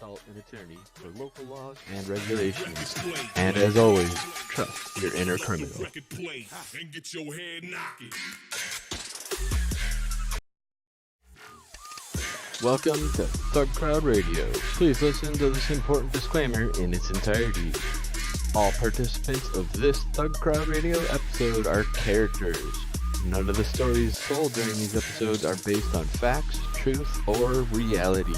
consult an attorney for local laws and regulations. And as always, trust your inner criminal. Welcome to ThugCrowd Radio. Please listen to this important disclaimer in its entirety. All participants of this ThugCrowd Radio episode are characters. None of the stories told during these episodes are based on facts, truth, or reality.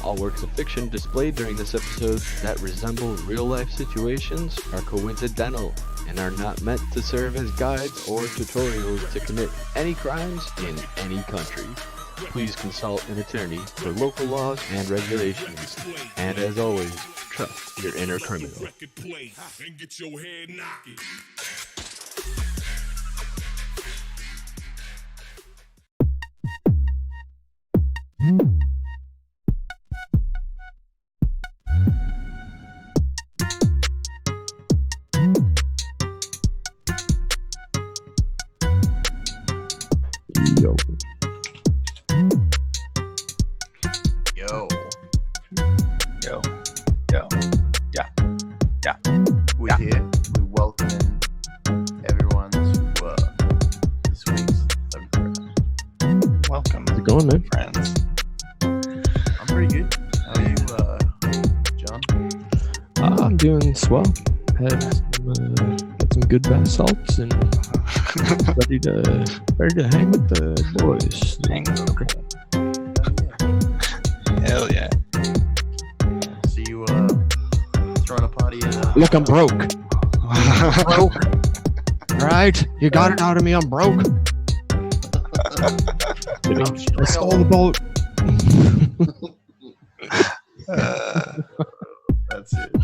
All works of fiction displayed during this episode that resemble real-life situations are coincidental and are not meant to serve as guides or tutorials to commit any crimes in any country. Please consult an attorney for local laws and regulations. And as always, trust your inner criminal. Yo. Yo. Yo. Yo. Yeah. Yeah. We're here. We welcome everyone to this week's ThugCrowd. Welcome. How's it going, man? Friends. I'm pretty good. How are you, John? I'm doing swell. Had some good bath salts and ready to hang with the boys. Hell yeah. So you throwing a party at Look, I'm broke. Broke. Right? You got it out of me. I'm broke. I stole the boat. That's it.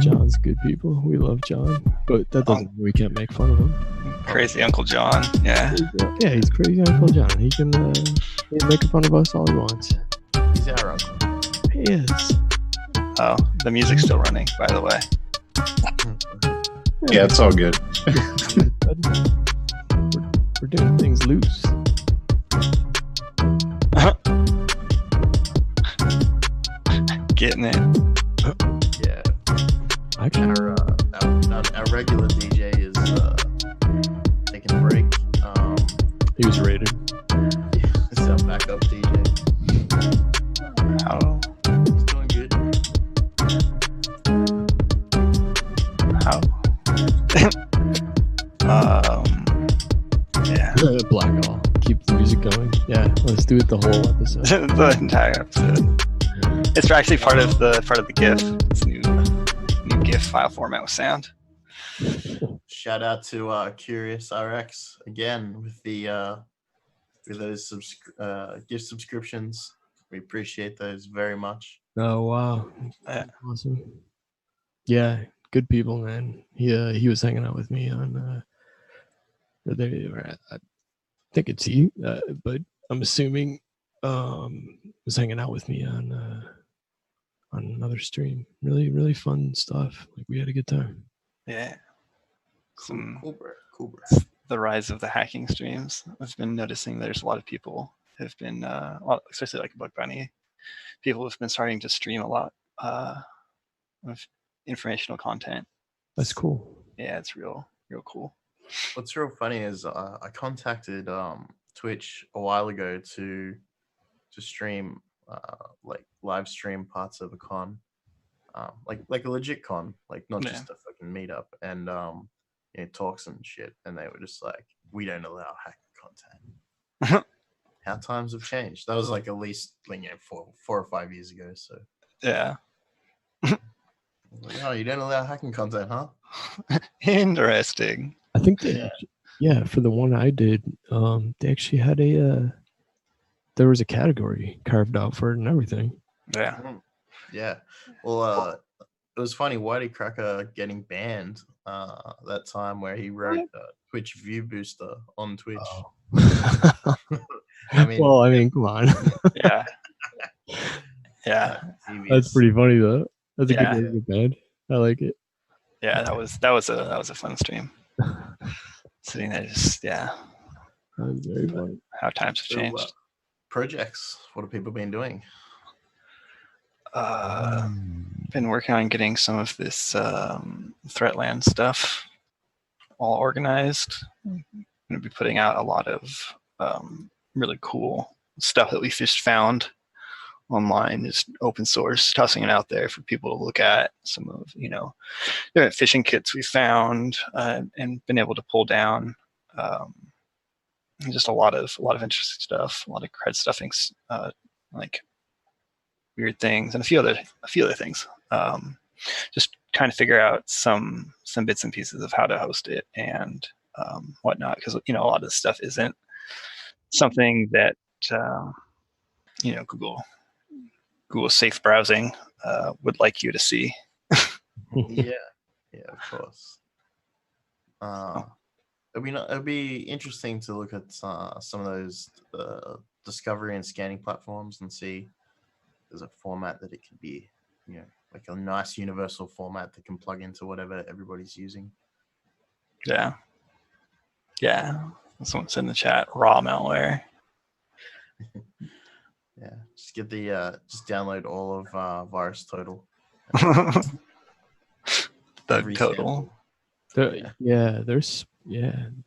John's good people. We love John, but that doesn't mean we can't make fun of him. Crazy Uncle John. Yeah. Yeah, he's crazy Uncle John. He can make fun of us all he wants. He's our uncle. He is. Oh, the music's still running, by the way. Yeah, it's all good. We're doing things loose. Getting it. Yeah. I can. Our regular DJ is taking a break. He was rated. It's our backup DJ. How? He's doing good. How? Yeah. Black all. Keep the music going. Yeah, let's do it the whole episode. The entire episode. It's actually part of the GIF. It's new GIF file format with sound. Shout out to Curious RX again with the with those gift subscriptions. We appreciate those very much. Oh wow, Yeah. awesome. Yeah, good people, man. He was hanging out with me on. I think it's you, but I'm assuming was hanging out with me on another stream. Really fun stuff. Like we had a good time. Yeah. Cool, bro. The rise of the hacking streams. I've been noticing there's a lot of people have been, especially like Bug Bunny, people have been starting to stream a lot of informational content. That's cool. Yeah, it's real cool. What's real funny is I contacted Twitch a while ago to stream like live stream parts of a con, like a legit con, like not just a fucking meetup, and talks and shit, and they were just like, we don't allow hacking content. How times have changed. That was like at least 4 or 5 years ago. So Yeah. like, oh, you don't allow hacking content, huh? Interesting. I think that for the one I did, they actually had there was a category carved out for it and everything. Yeah. Yeah. Well, it was funny, Whitey Cracker getting banned that time where he wrote Twitch View Booster on Twitch. Oh. I mean, come on. Yeah. Yeah. That's pretty funny though. That's a good way to get banned. I like it. Yeah, that was a fun stream. Sitting there, just That was very funny. how times have changed. projects. What have people been doing? Been working on getting some of this Threatland stuff all organized. I'm going to be putting out a lot of really cool stuff that we just found online, just open source, tossing it out there for people to look at. Some of different fishing kits we found and been able to pull down. Just a lot of interesting stuff, a lot of cred stuffing, like weird things, and a few other things. Just trying to figure out some bits and pieces of how to host it and whatnot, because a lot of this stuff isn't something that Google safe browsing would like you to see. Yeah, of course. It'd be interesting to look at some of those discovery and scanning platforms and see if there's a format that it could be, like a nice universal format that can plug into whatever everybody's using. Yeah. Someone said in the chat, raw malware. Yeah, just get the just download all of VirusTotal. Thug Total. There's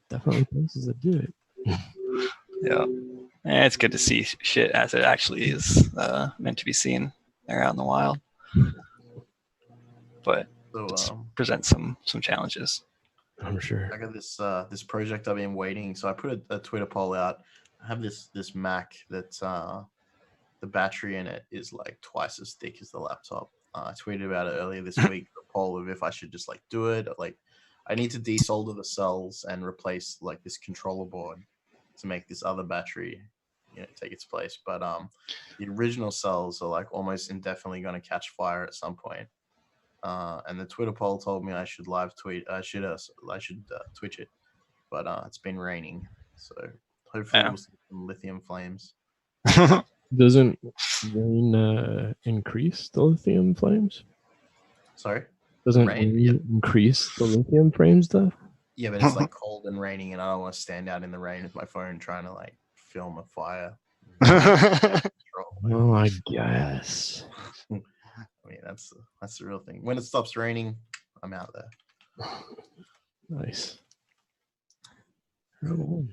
definitely places that do it. Yeah, and it's good to see shit as it actually is meant to be seen there out in the wild. But presents some challenges. I'm sure. I got this project I've been waiting. So I put a Twitter poll out. I have this Mac that the battery in it is like twice as thick as the laptop. I tweeted about it earlier this week. The poll of if I should just like do it. Like, I need to desolder the cells and replace like this controller board to make this other battery, take its place. But the original cells are like almost indefinitely going to catch fire at some point. And the Twitter poll told me I should live tweet. I should Twitch it, but it's been raining, so hopefully we'll see some lithium flames. Doesn't rain increase the lithium flames? Sorry? Doesn't rain increase the lithium flame stuff? Yeah, but it's like cold and raining, and I don't want to stand out in the rain with my phone trying to like film a fire. Well, I guess. I mean, that's the real thing. When it stops raining, I'm out there. Nice. Cool.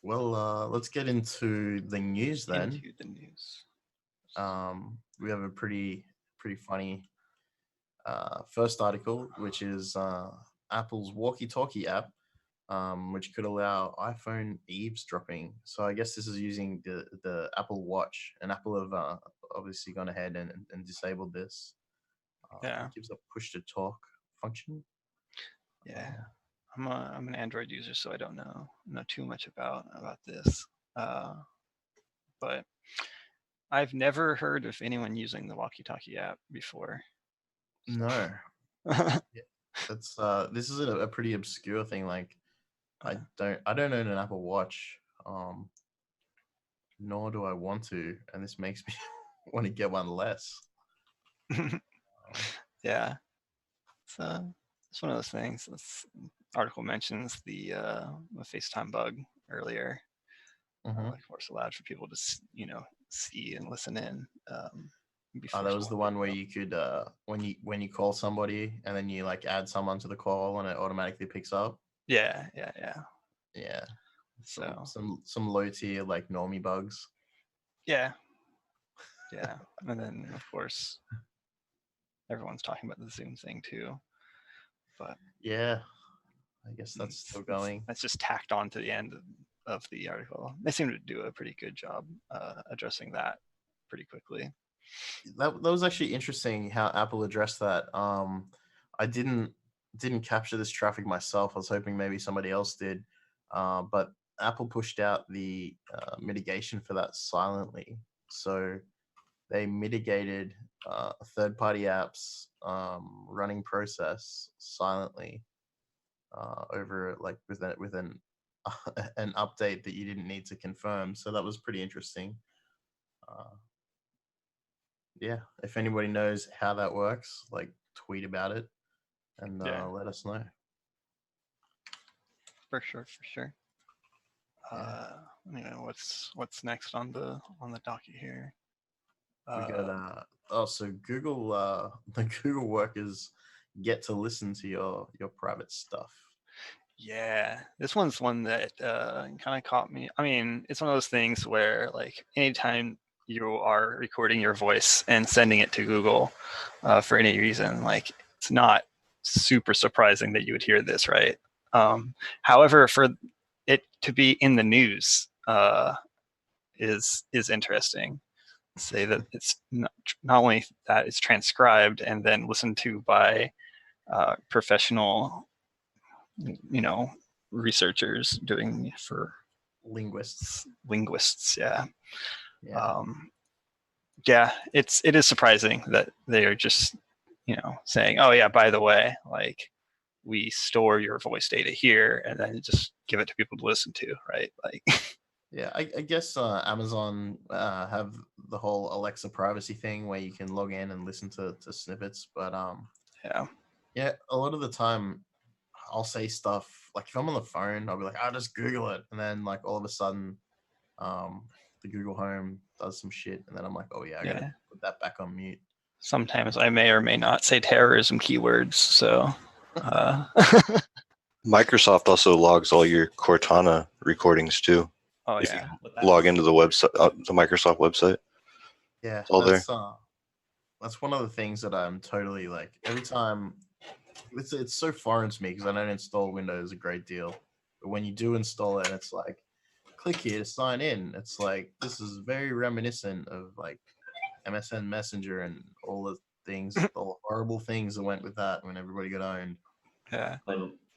Well, let's get into the news then. We have a pretty funny first article, which is Apple's walkie-talkie app, which could allow iPhone eavesdropping. So I guess this is using the Apple Watch, and Apple have obviously gone ahead and disabled this. It gives a push-to-talk function. Yeah. I'm an Android user, so I don't know too much about this. But I've never heard of anyone using the walkie-talkie app before. No. That's this is a pretty obscure thing. Like, I don't own an Apple Watch, nor do I want to, and this makes me want to get one less. Yeah. So it's one of those things. This article mentions the FaceTime bug earlier. Of course, allowed for people to see and listen in. That was the one where you could when you call somebody and then you like add someone to the call and it automatically picks up. Yeah. So some low tier like normie bugs. Yeah. And then of course everyone's talking about the Zoom thing too. But yeah, I guess that's still going. That's just tacked on to the end of the article. They seem to do a pretty good job addressing that pretty quickly. That was actually interesting how Apple addressed that. I didn't capture this traffic myself. I was hoping maybe somebody else did, but Apple pushed out the mitigation for that silently. So they mitigated third-party apps running process silently over like with an update that you didn't need to confirm. So that was pretty interesting. Yeah, if anybody knows how that works, like tweet about it and let us know. For sure. Anyway, what's next on the docket here? We got so Google the Google workers get to listen to your private stuff. Yeah, this one's one that kind of caught me. I mean, it's one of those things where like anytime you are recording your voice and sending it to Google for any reason, like it's not super surprising that you would hear this, right? However, for it to be in the news is interesting. Say that it's not only that it's transcribed and then listened to by professional, researchers doing for Linguists. Yeah. Yeah. Yeah, it is surprising that they are just, saying, oh yeah, by the way, like we store your voice data here and then just give it to people to listen to, right? Like Yeah, I guess Amazon have the whole Alexa privacy thing where you can log in and listen to snippets, but yeah, a lot of the time I'll say stuff like if I'm on the phone, I'll be like, I'll just Google it, and then like all of a sudden, the Google Home does some shit, and then I'm like, oh yeah, I gotta put that back on mute. Sometimes I may or may not say terrorism keywords, so. Microsoft also logs all your Cortana recordings too. Oh if yeah. you log into the website, the Microsoft website. Yeah, it's all there. That's one of the things that I'm totally like. Every time, it's so foreign to me because I don't install Windows a great deal. But when you do install it, it's like, click here to sign in. It's like this is very reminiscent of like MSN Messenger and all the things, the horrible things that went with that when everybody got owned. Yeah.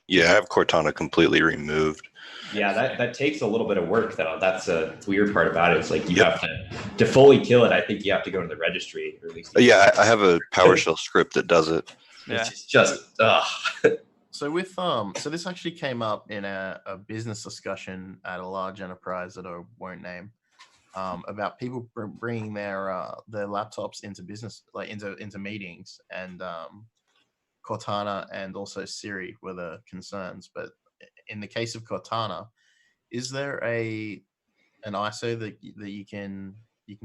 Yeah, I have Cortana completely removed. Yeah, that takes a little bit of work though. That's a weird part about it. It's like you have to fully kill it. I think you have to go to the registry, or at least. Yeah, I have a PowerShell script that does it. Yeah. It's just So with so this actually came up in a business discussion at a large enterprise that I won't name, about people bringing their laptops into business, like into meetings, and Cortana and also Siri were the concerns. But in the case of Cortana, is there an ISO that you can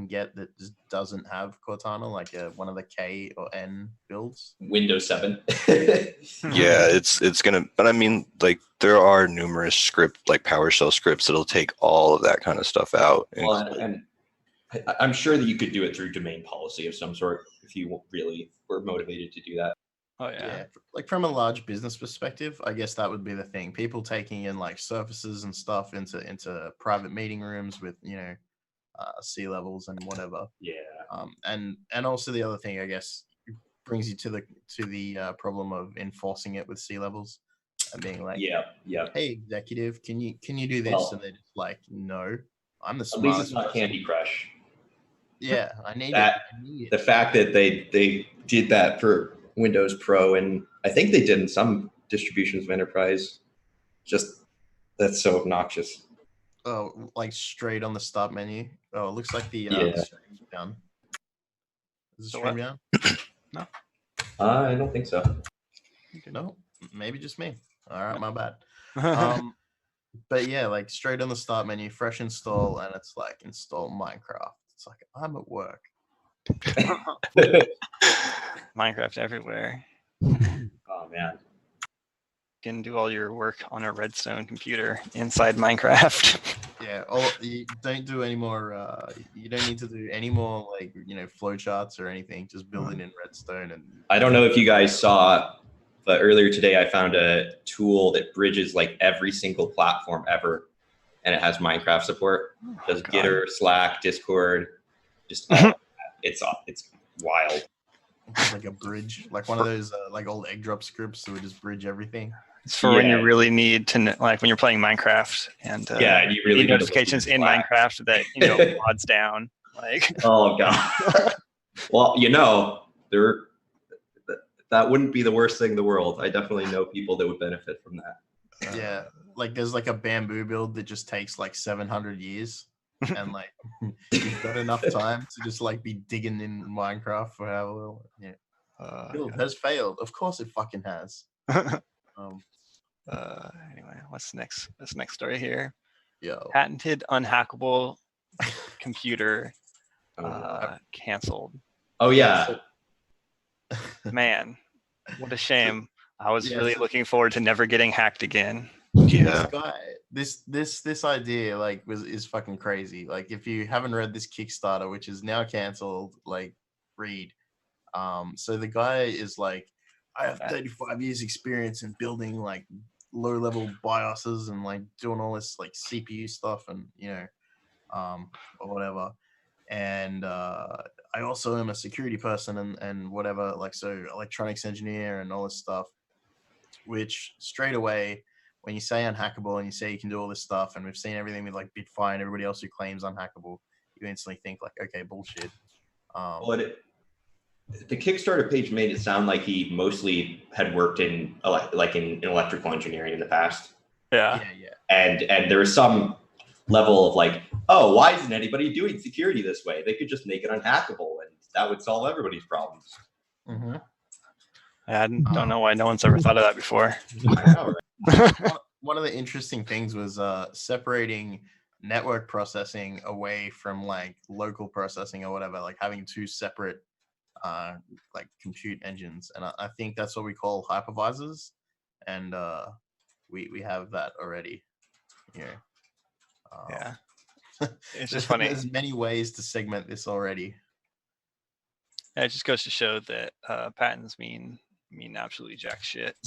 get that just doesn't have Cortana, like one of the K or N builds? Windows 7. Yeah, it's gonna. But I mean, like there are numerous like PowerShell scripts that'll take all of that kind of stuff out. Well, and I'm sure that you could do it through domain policy of some sort if you really were motivated to do that. Oh yeah. Like from a large business perspective, I guess that would be the thing. People taking in like surfaces and stuff into private meeting rooms with C levels and whatever. Yeah. And also the other thing, I guess, brings you to the problem of enforcing it with C levels and being like, yeah. Hey, executive, can you do this? Well, and they're just like, no, I'm the at least smartest. it's not Candy Crush. Yeah, I need that. it. The fact that they did that for Windows Pro, and I think they did in some distributions of Enterprise. Just that's so obnoxious. Oh, like straight on the start menu. Oh, it looks like the stream's down. Is the stream down? No. I don't think so. No, maybe just me. All right, my bad. But yeah, like straight on the start menu, fresh install, and it's like install Minecraft. It's like I'm at work. Minecraft everywhere. Oh man. You can do all your work on a Redstone computer inside Minecraft. Yeah, you don't do any more. You don't need to do any more like flowcharts or anything. Just build it in Redstone. And I don't know if you guys saw, but earlier today I found a tool that bridges like every single platform ever, and it has Minecraft support. It does Gitter, Slack, Discord, just all it's wild. It's like a bridge, like one of those like old egg drop scripts that would just bridge everything. It's for when you really need to, like when you're playing Minecraft and and you really need notifications in Minecraft that mods down. Like oh god. Well, that wouldn't be the worst thing in the world. I definitely know people that would benefit from that. Yeah, like there's like a bamboo build that just takes like 700 years, and like you've got enough time to just like be digging in Minecraft for however long. Yeah, build has failed. Of course it fucking has. Anyway, what's next? This next story here. Yo. Patented unhackable computer canceled. Oh yeah. Man, what a shame. I was Yeah, really so- looking forward to never getting hacked again. Yeah. This idea like is fucking crazy. Like if you haven't read this Kickstarter, which is now cancelled, like read. So the guy is like, I have 35 years experience in building like low level BIOSes and like doing all this like CPU stuff and or whatever. And I also am a security person and whatever, like so electronics engineer and all this stuff. Which straight away, when you say unhackable and you say you can do all this stuff, and we've seen everything with like Bitfire and everybody else who claims unhackable, you instantly think like, okay, bullshit. Well, the Kickstarter page made it sound like he mostly had worked in in electrical engineering in the past, Yeah. and there was some level of like, oh, why isn't anybody doing security this way? They could just make it unhackable, and that would solve everybody's problems. Mm-hmm. I don't know why no one's ever thought of that before. I know, right? One of the interesting things was separating network processing away from like local processing or whatever, like having two separate like compute engines, and I think that's what we call hypervisors, and we have that already. Yeah, it's just funny. There's many ways to segment this already. Yeah, it just goes to show that patents mean absolutely jack shit.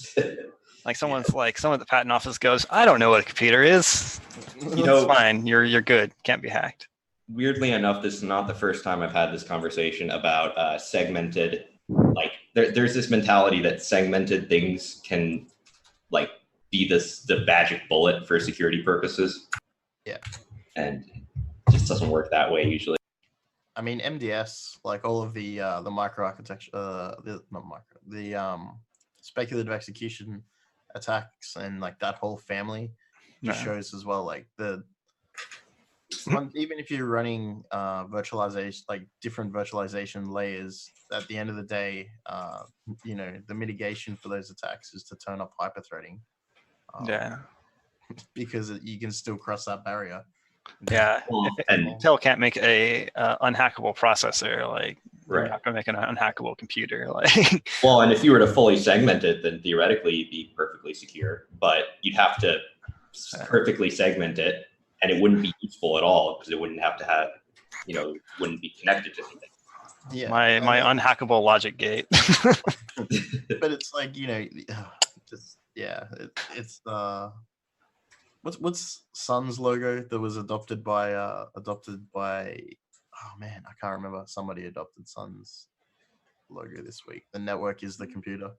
Like someone at the patent office goes, I don't know what a computer is. It's fine. You're good. Can't be hacked. Weirdly enough, this is not the first time I've had this conversation about segmented. Like there's this mentality that segmented things can like be the magic bullet for security purposes. Yeah, and it just doesn't work that way usually. I mean, MDS, like all of the microarchitecture, the speculative execution attacks, and like that whole family just shows as well. Like even if you're running virtualization, like different virtualization layers, at the end of the day, the mitigation for those attacks is to turn up hyperthreading. Because you can still cross that barrier. Yeah, if Intel can't make a unhackable processor, like you're not going to make an unhackable computer. Like, well, and if you were to fully segment it, then theoretically you'd be perfectly secure. But you'd have to perfectly segment it, and it wouldn't be useful at all because it wouldn't have to have, wouldn't be connected to anything. Yeah, my unhackable logic gate. But it's like it's what's Sun's logo that was adopted by oh man, I can't remember. Somebody adopted Sun's logo this week. The network is the computer.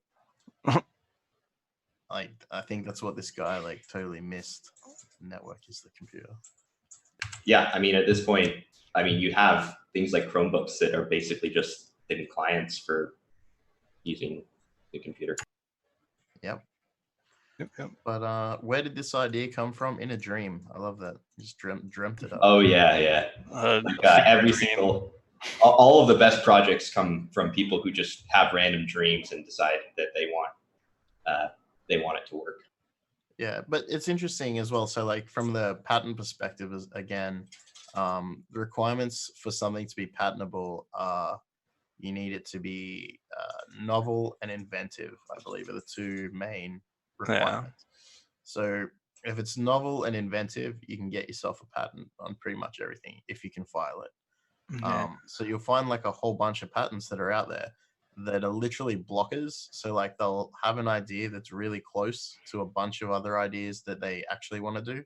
Like I think that's what this guy like totally missed. The network is the computer. Yeah, I mean at this point, you have things like Chromebooks that are basically just thin clients for using the computer. Yep. But where did this idea come from? In a dream. I love that. Just dreamt it up. Oh yeah. Every single, all of the best projects come from people who just have random dreams and decide that they want it to work. Yeah, but it's interesting as well. So like from the patent perspective, again, the requirements for something to be patentable are you need it to be novel and inventive, I believe, are the two main requirements. Yeah. So if it's novel and inventive, you can get yourself a patent on pretty much everything if you can file it. Yeah. So you'll find like a whole bunch of patents that are out there that are literally blockers. So like they'll have an idea that's really close to a bunch of other ideas that they actually want to do,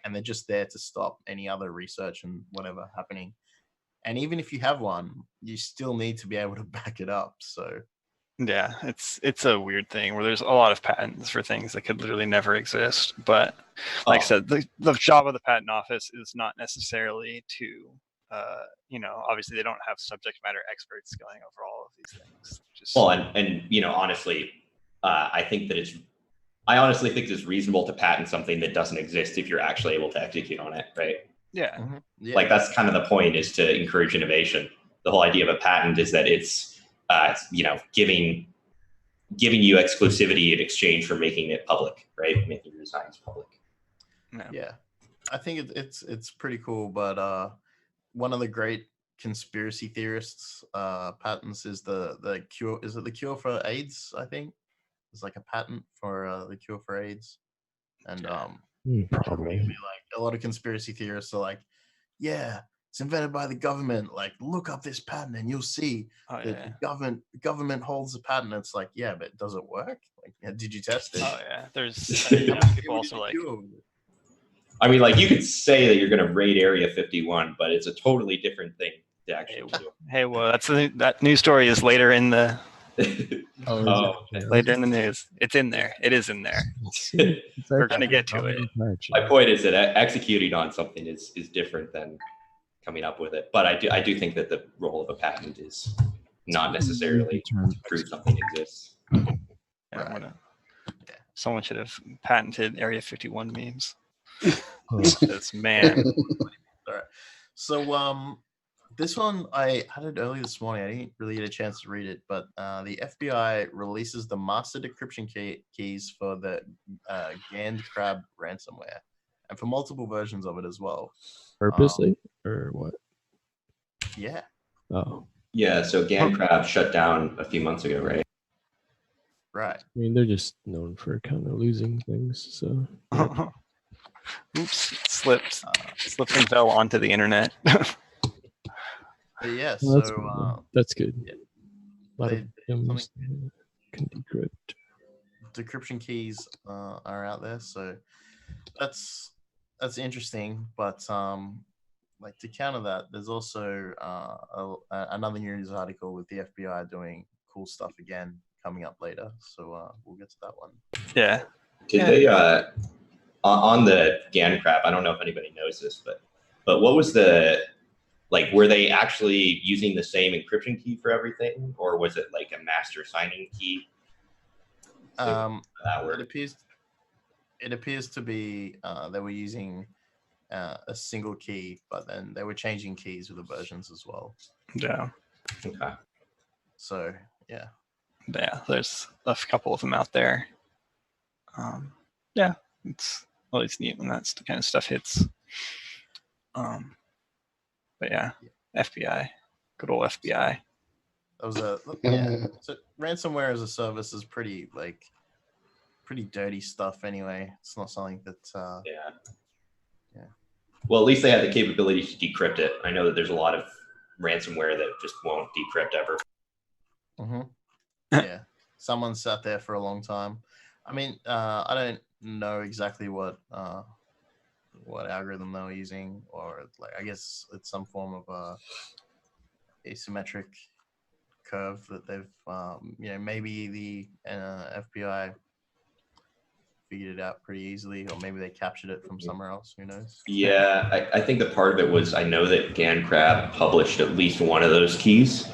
and they're just there to stop any other research and whatever happening. And even if you have one, you still need to be able to back it up. So yeah, it's a weird thing where there's a lot of patents for things that could literally never exist. But like I said, the job of the patent office is not necessarily to, obviously they don't have subject matter experts going over all of these things. Honestly, I honestly think it's reasonable to patent something that doesn't exist if you're actually able to execute on it, right? Yeah. Mm-hmm. Yeah. Like that's kind of the point, is to encourage innovation. The whole idea of a patent is that it's giving you exclusivity in exchange for making it public, right? Making your designs public. Yeah. I think it's pretty cool, but one of the great conspiracy theorists patents is the cure. Is it the cure for AIDS? I think it's like a patent for the cure for AIDS, and Probably. like a lot of conspiracy theorists are like, yeah, it's invented by the government. Like, look up this patent and you'll see that the government holds the patent. It's like, yeah, but does it work? Like, did you test it? Oh yeah, there's How people did also you like. cure with it? I mean, like you could say that you're going to raid Area 51, but it's a totally different thing to actually do. Hey, well, that news story is later in the later in the news. It's in there. It is in there. We're gonna get to it. My point is that executing on something is different than coming up with it. But I do think that the role of a patent is not necessarily to prove something exists. Yeah, someone should have patented Area 51 memes. This man. All right. So this one I had it early this morning. I didn't really get a chance to read it, but the FBI releases the master decryption keys for the Gand Crab ransomware, and for multiple versions of it as well. Purposely or what? Yeah. Oh. Yeah. So GandCrab shut down a few months ago, right? Right. I mean, they're just known for kind of losing things. So. Yeah. Oops, slipped and fell onto the internet. But yeah, Well, so that's good. Yeah. A lot of them can decrypt. Decryption keys are out there, so that's interesting. But like to counter that, there's also another news article with the FBI doing cool stuff again coming up later. So we'll get to that one. Yeah. Did they on the GandCrab? I don't know if anybody knows this, but what was the were they actually using the same encryption key for everything, or was it like a master signing key? It appears to be they were using a single key, but then they were changing keys with the versions as well. Yeah. Okay. So yeah, there's a couple of them out there. Yeah, it's always neat when that kind of stuff hits. But yeah, FBI, good old FBI. That was So ransomware as a service is pretty dirty stuff anyway. It's not something that. Yeah. Well, at least they had the capability to decrypt it. I know that there's a lot of ransomware that just won't decrypt ever. Mm-hmm. Yeah, someone sat there for a long time. I mean, I don't know exactly what algorithm they were using, or I guess it's some form of asymmetric curve that they've maybe the FBI figured it out pretty easily, or maybe they captured it from somewhere else. Who knows? Yeah, I think that part of it was, I know that GandCrab published at least one of those keys.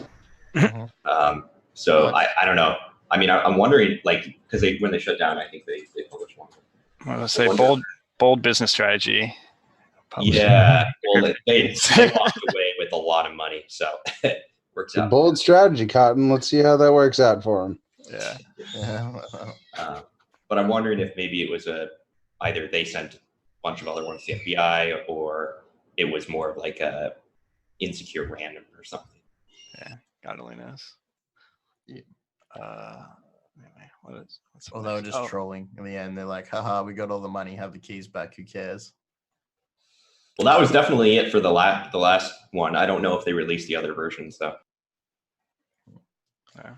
Mm-hmm. So I don't know. I mean, I'm wondering, because when they shut down, I think they published one. I was going to say bold business strategy. Yeah, well, they walked away with a lot of money, so it works out. Bold strategy, Cotton. Let's see how that works out for them. Yeah. But I'm wondering if maybe it was either they sent a bunch of other ones to the FBI, or it was more of like a insecure random or something. Yeah, God only knows. Yeah. Anyway, Well, they were just trolling in the end. They're like, haha, we got all the money, have the keys back, who cares? Well, that was definitely it for the last one. I don't know if they released the other versions though. Yeah.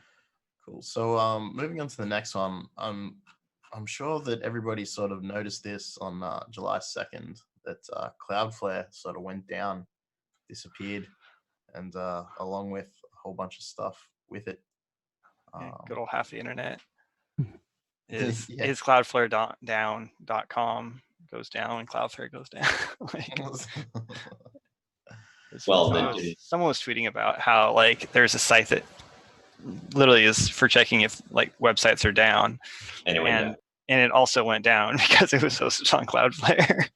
Cool. So moving on to the next one, I'm sure that everybody sort of noticed this on July 2nd, that Cloudflare sort of went down, disappeared, and along with a whole bunch of stuff with it. Good old half the internet is Cloudflare.com goes down and Cloudflare goes down. Someone was tweeting about how there's a site that literally is for checking if websites are down, and it also went down because it was hosted on Cloudflare.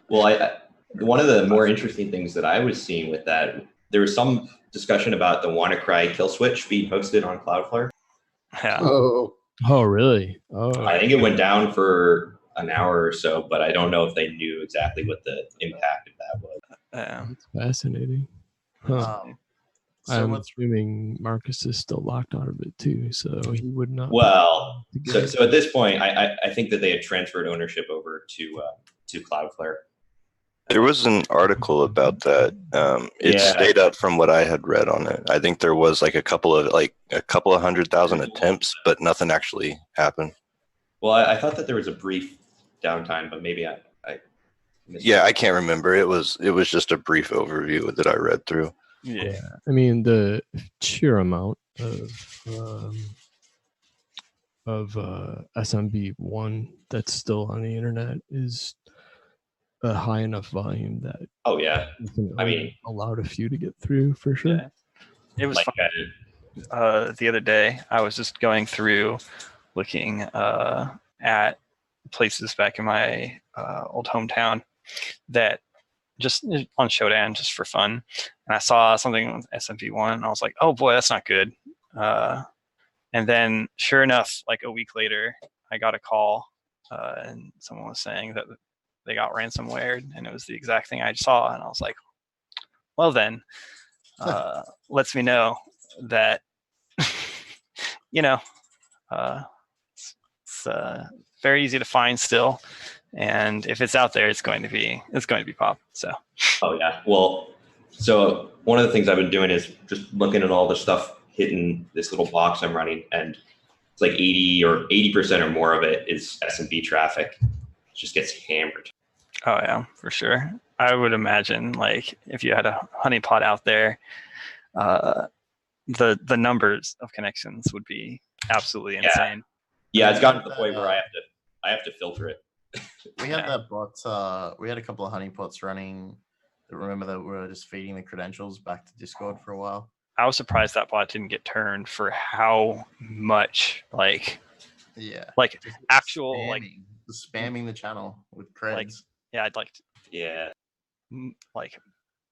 Well, one of the more interesting things that I was seeing with that, there was some discussion about the WannaCry kill switch being hosted on Cloudflare. Yeah. Oh, really? Oh. I think it went down for an hour or so, but I don't know if they knew exactly what the impact of that was. That's fascinating. Huh. So I'm what's assuming Marcus is still locked out of it too, so he would not. Well, be able to so at this point, I think that they had transferred ownership over to Cloudflare. There was an article about that. It Yeah. stayed up from what I had read on it. I think there was like a couple of 100,000 attempts, but nothing actually happened. Well, I thought that there was a brief downtime, but maybe I missed Yeah, it. I can't remember. It was just a brief overview that I read through. Yeah. I mean, the sheer amount of SMB1 that's still on the internet is a high enough volume that Oh yeah, I mean, allowed a few to get through for sure. Yeah. It was like fun. The other day, I was just going through, looking at places back in my old hometown that just on Shodan just for fun, and I saw something with SMP1, and I was like, "Oh boy, that's not good." And then, sure enough, like a week later, I got a call, and someone was saying that they got ransomware, and it was the exact thing I saw, and I was like, "Well then, lets me know that you know, it's very easy to find still, and if it's out there, it's going to be pop." So. Oh yeah. Well, so one of the things I've been doing is just looking at all the stuff hitting this little box I'm running, and it's like 80% or more of it is SMB traffic. It just gets hammered. Oh yeah, for sure. I would imagine, like, if you had a honeypot out there, the numbers of connections would be absolutely insane. Yeah, it's gotten to the point where I have to filter it. We had that bot. We had a couple of honeypots running. Remember that we were just feeding the credentials back to Discord for a while. I was surprised that bot didn't get turned for how much, like just actual spamming, just spamming the channel with creds. I'd like like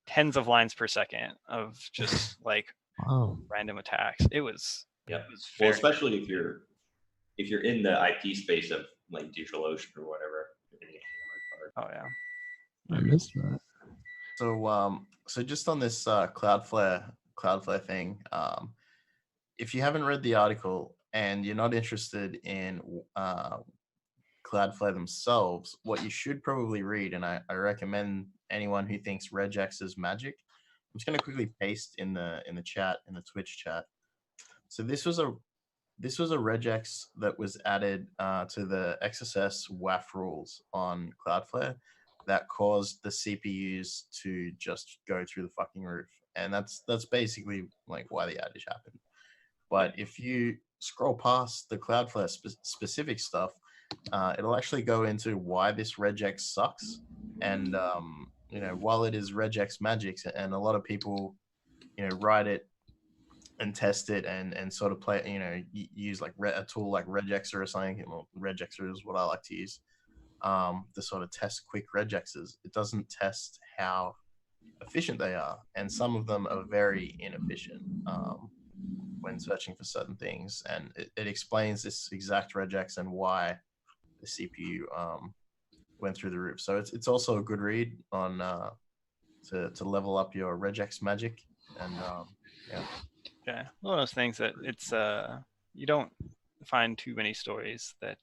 tens of lines per second of just like random attacks. It was Well, especially if you're in the IP space of like DigitalOcean or whatever. Oh yeah, I missed that. So just on this Cloudflare thing, if you haven't read the article and you're not interested in Cloudflare themselves, what you should probably read, and I recommend anyone who thinks regex is magic. I'm just going to quickly paste in the chat, in the Twitch chat. So this was a regex that was added to the XSS WAF rules on Cloudflare that caused the CPUs to just go through the fucking roof, and that's basically like why the outage happened. But if you scroll past the Cloudflare specific stuff, it'll actually go into why this regex sucks. And while it is regex magic, and a lot of people write it and test it and sort of play, use like a tool like regexer or something. Well, regexer is what I like to use to sort of test quick regexes. It doesn't test how efficient they are, and some of them are very inefficient when searching for certain things. And it explains this exact regex and why the CPU went through the roof. So it's also a good read on to level up your regex magic. And yeah, one of those things that it's you don't find too many stories that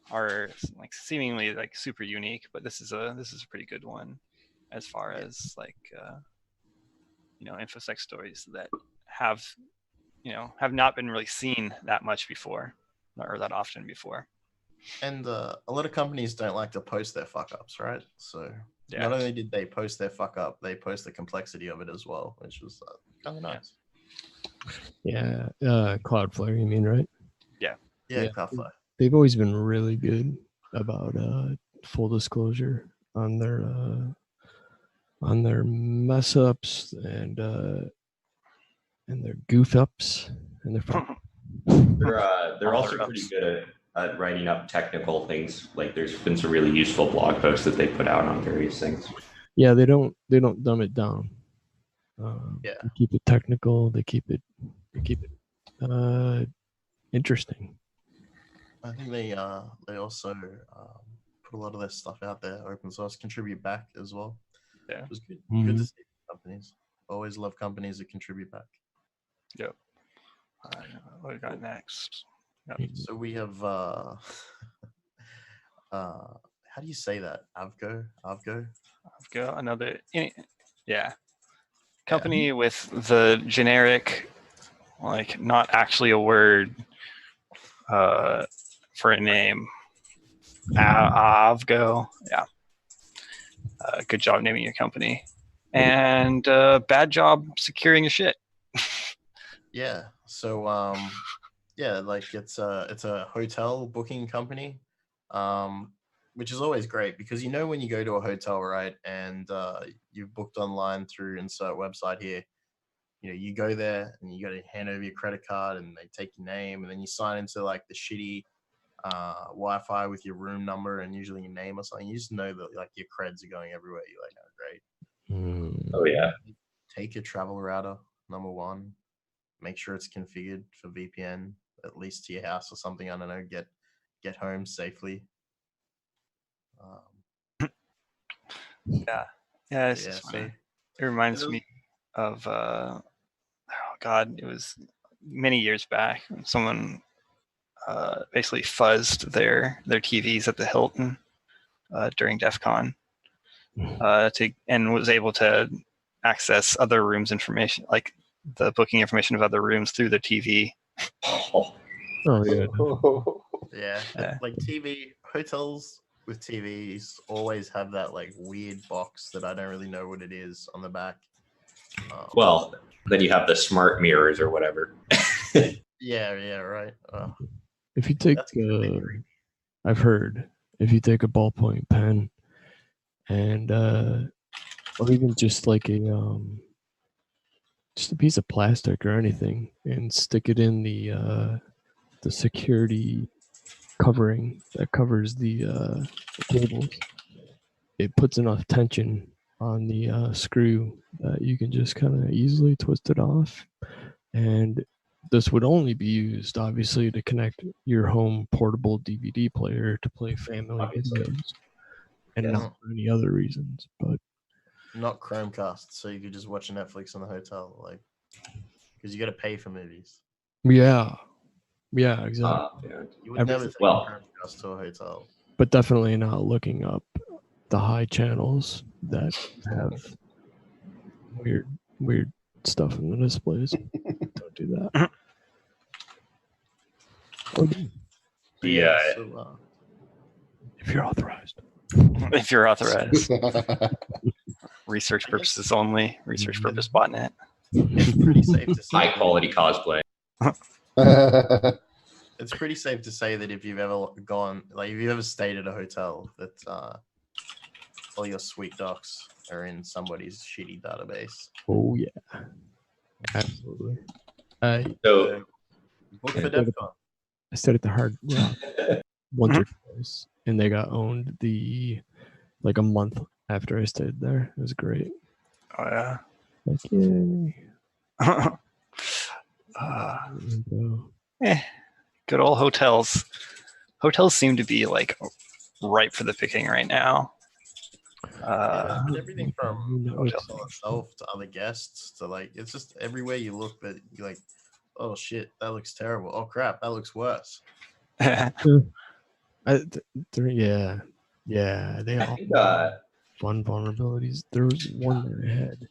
are like seemingly like super unique, but this is a pretty good one as far as like infosec stories that have not been really seen that much before or that often before. And a lot of companies don't like to post their fuck ups, right? So not only did they post their fuck up, they post the complexity of it as well, which was kind of nice. Yeah, Cloudflare, you mean, right? Yeah, Cloudflare. They've always been really good about full disclosure on their mess ups and their goof ups and they're also pretty good at writing up technical things. Like there's been some really useful blog posts that they put out on various things. Yeah, they don't dumb it down. They keep it technical. They keep it interesting. I think they also put a lot of their stuff out there, open source, contribute back as well. Yeah, it was good. Good to see. companies. Always love companies that contribute back. Yep. What we got next? So we have how do you say that? Avgo? I've got another company with the generic, like not actually a word for a name. Avgo. Yeah. Good job naming your company. And bad job securing your shit. Yeah. So like it's a hotel booking company, which is always great because when you go to a hotel, right, and you've booked online through insert website here, you go there and you got to hand over your credit card and they take your name and then you sign into like the shitty Wi-Fi with your room number and usually your name or something. You just know that like your creds are going everywhere. You're like, oh, great. Oh yeah. Take your travel router, number one. Make sure it's configured for VPN, at least to your house or something. I don't know. Get home safely. Yeah, it's just funny. It reminds me of oh god, it was many years back. Someone basically fuzzed their TVs at the Hilton during DEF CON and was able to access other rooms' information, like the booking information of other rooms through the TV. Oh yeah. Yeah, like TV hotels with TVs always have that like weird box that I don't really know what it is on the back. Well, then you have the smart mirrors or whatever. Yeah, right. If you take, I've heard, if you take a ballpoint pen and or even just like just a piece of plastic or anything and stick it in the security covering that covers the cables, it puts enough tension on the screw that you can just kind of easily twist it off. And this would only be used, obviously, to connect your home portable DVD player to play family videos, and not for any other reasons. But not Chromecast, so you could just watch Netflix in the hotel, like, because you got to pay for movies. Yeah, exactly. You would never take Chromecast to a hotel. But definitely not looking up the high channels that have weird stuff in the displays. Don't do that. Yeah. If you're authorized. If you're authorized. Research purposes only. Research purpose botnet. It's pretty safe to say. High quality cosplay. It's pretty safe to say that if you've ever stayed at a hotel, that all your sweet docs are in somebody's shitty database. Oh yeah, absolutely. So book for DEF CON. I stayed at the Hard Rock once or twice, and they got owned like a month after I stayed there. It was great. Oh yeah. Like yay. Good old hotels. Hotels seem to be like ripe for the picking right now. Everything from the hotel itself to other guests to like, it's just everywhere you look that you're like, oh shit, that looks terrible. Oh crap, that looks worse. Yeah, they all fun vulnerabilities. There was one that had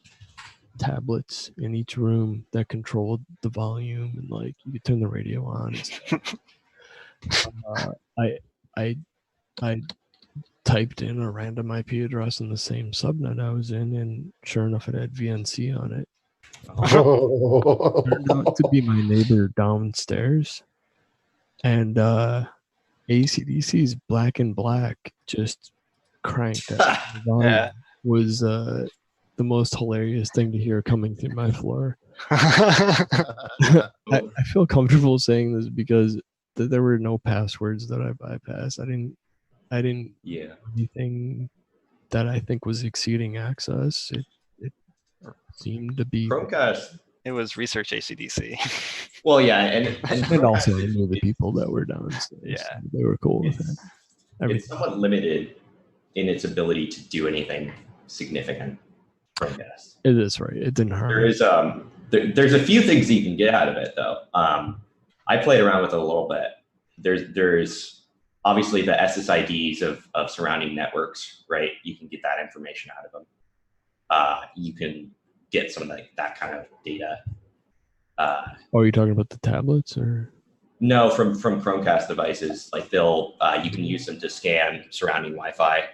tablets in each room that controlled the volume and like you could turn the radio on. I typed in a random IP address in the same subnet I was in, and sure enough, it had VNC on it. Turned out to be my neighbor downstairs, and AC/DC's Black and Black just cranked. Yeah. Was the most hilarious thing to hear coming through my floor. I feel comfortable saying this because there were no passwords that I bypassed. I didn't do anything that I think was exceeding access. It seemed to be Chromecast. It was research AC/DC. Well, yeah, and also I knew the people that were downstairs. Yeah, they were cool with it. It's somewhat limited in its ability to do anything significant. Chromecast. It is right. It didn't harm. There is there's a few things you can get out of it though. I played around with it a little bit. There's obviously the SSIDs of surrounding networks, right? You can get that information out of them. You can get some of that kind of data. Are you talking about the tablets or? No, from Chromecast devices. Like you can use them to scan surrounding Wi-Fi,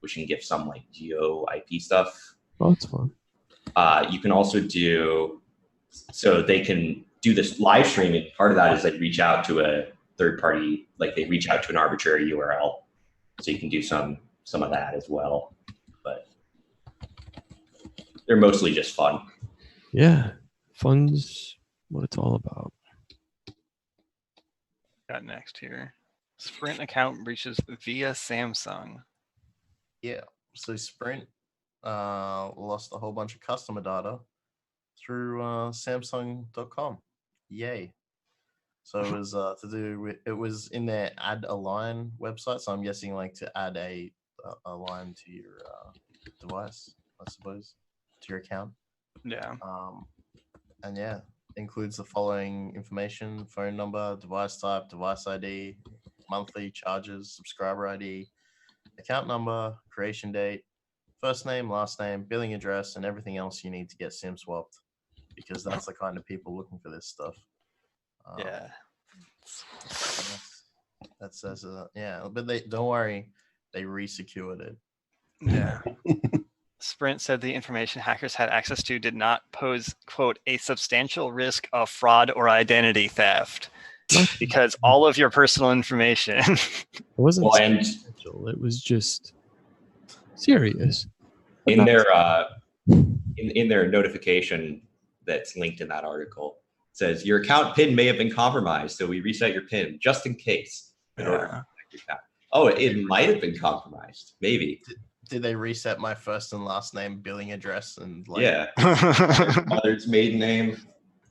which can give some like geo IP stuff. Oh, that's fun. You can also so they can do this live streaming. Part of that is they reach out to a third party, like they reach out to an arbitrary URL. So you can do some of that as well. But they're mostly just fun. Yeah, fun's what it's all about. Got next here. Sprint account breaches via Samsung. Yeah. So Sprint lost a whole bunch of customer data through Samsung.com. Yay. So it was to do with, it was in their add a line website. So I'm guessing like to add a line to your device, I suppose, to your account. Yeah. And yeah, includes the following information: phone number, device type, device ID, monthly charges, subscriber ID, account number, creation date, first name, last name, billing address, and everything else you need to get SIM swapped, because that's the kind of people looking for this stuff. Yeah. That says yeah, but they don't worry, they re-secured it. Yeah. Sprint said the information hackers had access to did not pose, quote, a substantial risk of fraud or identity theft, because all of your personal information. It wasn't Well, and substantial. It was just serious. in their in their notification that's linked in that article, it says your account PIN may have been compromised, so we reset your PIN just in case in order to protect your account. Oh, it might have been compromised, maybe. Did they reset my first and last name, billing address, and like? Yeah. Mother's maiden name.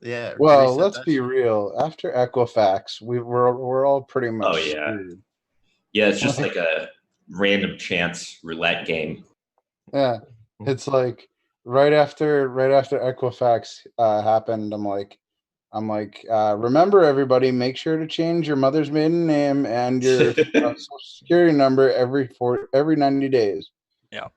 Yeah. Well, reset let's that be shit. real. After Equifax, we're all pretty much Oh, yeah. screwed. Yeah, it's just like a random chance roulette game. Yeah, it's like right after Equifax happened, I'm like, remember everybody, make sure to change your mother's maiden name and your social security number every 90 days. Yeah,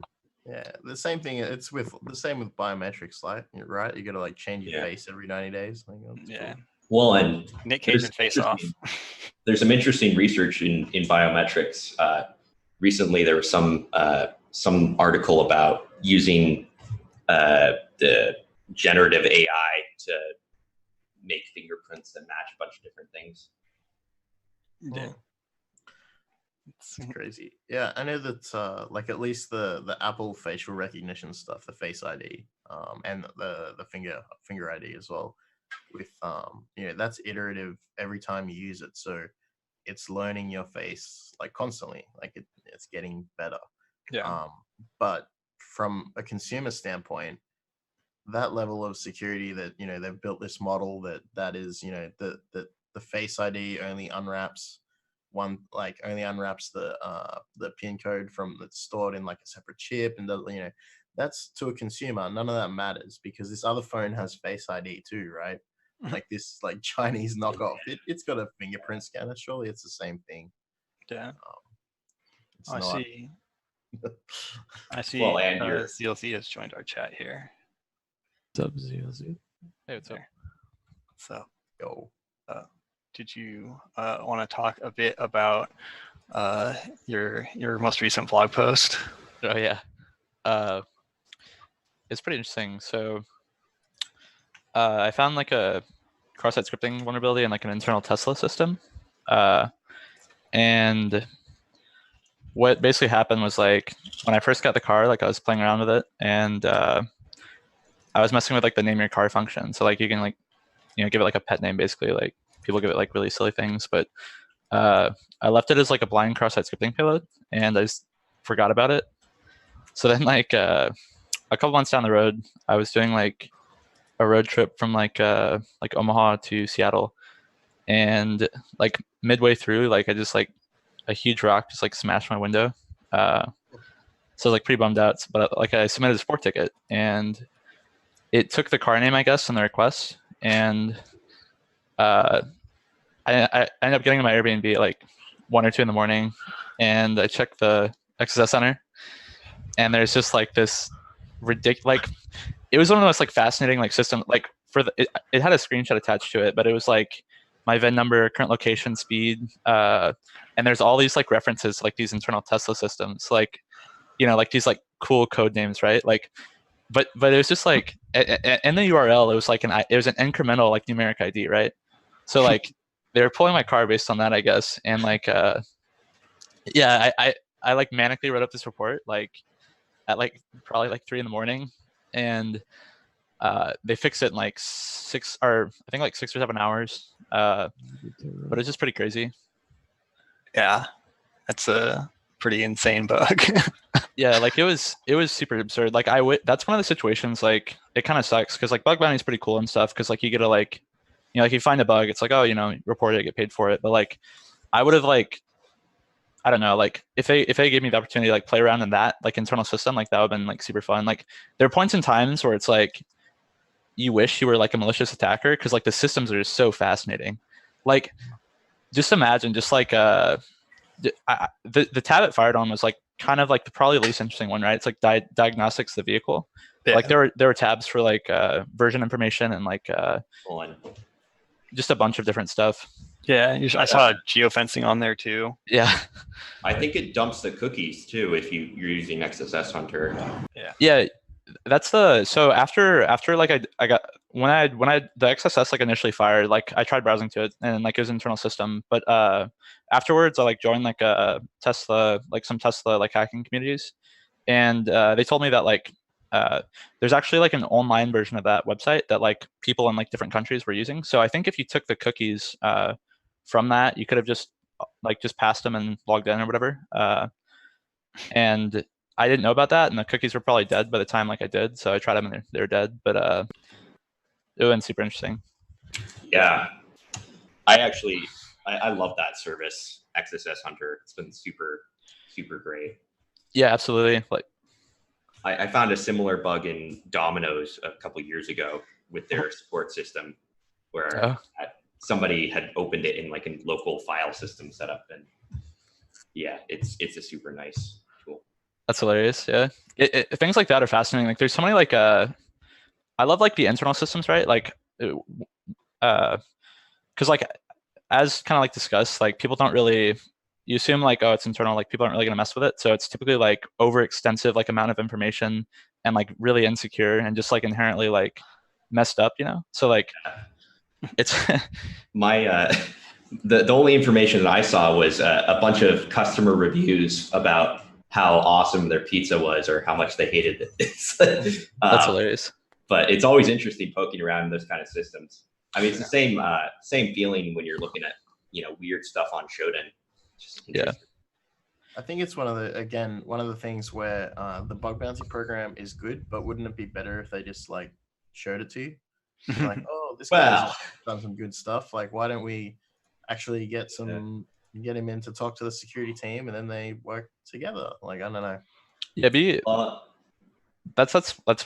the same thing. It's with the same with biometrics, like right. You got to like change your face every 90 days. Like, that's Yeah. cool. Well, and Nick Cage and Face Off. There's some interesting research in biometrics. Recently, there was some article about using the generative AI to make fingerprints that match a bunch of different things. Yeah. It's crazy. Yeah, I know that like at least the Apple facial recognition stuff, the Face ID, and the finger ID as well. With that's iterative every time you use it, so it's learning your face like constantly, like it's getting better. Yeah. But from a consumer standpoint, that level of security that they've built this model that is the Face ID only unwraps the PIN code from that's stored in like a separate chip, and that's to a consumer. None of that matters because this other phone has Face ID too, right? Like this like Chinese knockoff. It's got a fingerprint scanner. Surely it's the same thing. Yeah. It's I not. see. I see. Well, and ZLZ has joined our chat here. What's up, ZLZ? Hey, what's up? So, Yo. did you want to talk a bit about your most recent blog post? Oh yeah, it's pretty interesting. So I found like a cross-site scripting vulnerability in like an internal Tesla system, and what basically happened was like when I first got the car, like I was playing around with it, and I was messing with like the name your car function. So like you can like give it like a pet name, basically. Like people give it like really silly things, but I left it as like a blind cross-site scripting payload, and I just forgot about it. So then like a couple months down the road, I was doing like a road trip from like Omaha to Seattle, and like midway through, like I just like a huge rock just like smashed my window, So I was like pretty bummed out. But like I submitted a support ticket, and it took the car name, I guess, in the request, and I ended up getting to my Airbnb at like 1 or 2 in the morning, and I checked the XSS Center, and there's just like this ridiculous, like it was one of the most like fascinating like system, like for the it had a screenshot attached to it, but it was like my VIN number, current location, speed, and there's all these like references to, like these internal Tesla systems, like like these like cool code names, right? Like, but it was just like in the URL, it was like it was an incremental like numeric ID, right? So like they were pulling my car based on that, I guess, and like yeah, I like manically wrote up this report like at like probably like 3 in the morning, and they fixed it in like 6 or I think like 6 or 7 hours. But it's just pretty crazy. Yeah, that's a pretty insane bug. Yeah, like it was super absurd. Like that's one of the situations like it kind of sucks because like bug bounty is pretty cool and stuff because like you get to like like you find a bug, it's like, oh, report it, get paid for it. But like I would have like, I don't know, like if they gave me the opportunity to like play around in that like internal system, like that would have been like super fun. Like there are points in times where it's like you wish you were like a malicious attacker because like the systems are just so fascinating. Like just imagine just like the tab it fired on was like kind of like the probably least interesting one, right? It's like diagnostics of the vehicle. Yeah. Like there were tabs for like version information and like just a bunch of different stuff. Yeah, I saw geofencing on there too. Yeah. I think it dumps the cookies too if you're using XSS Hunter. Yeah, that's so after like I got when I the XSS like initially fired, like I tried browsing to it and like it was an internal system, but afterwards I like joined like a Tesla, like some Tesla like hacking communities, and they told me that like there's actually like an online version of that website that like people in like different countries were using. So I think if you took the cookies from that, you could have just passed them and logged in or whatever. And I didn't know about that, and the cookies were probably dead by the time like I did. So I tried them and they're dead. But it would been super interesting. Yeah, I love that service, XSS Hunter. It's been super great. Yeah, absolutely. Like I found a similar bug in Domino's a couple years ago with their support system, where somebody had opened it in like a local file system setup, and yeah, it's a super nice tool. That's hilarious. Yeah, things like that are fascinating. Like there's so many like I love like the internal systems, right? Like because like as kind of like discussed, like people don't really, you assume like, oh, it's internal, like people aren't really gonna mess with it. So it's typically like overextensive like amount of information and like really insecure and just like inherently like messed up, So like it's my the only information that I saw was a bunch of customer reviews about how awesome their pizza was or how much they hated it. That's hilarious. But it's always interesting poking around in those kind of systems. I mean, it's the same feeling when you're looking at weird stuff on Shodan. Yeah, I think it's one of the things where the bug bounty program is good, but wouldn't it be better if they just like showed it to you? Like, oh, this guy's done some good stuff. Like, why don't we actually get him in to talk to the security team, and then they work together? Like, I don't know. Yeah, that's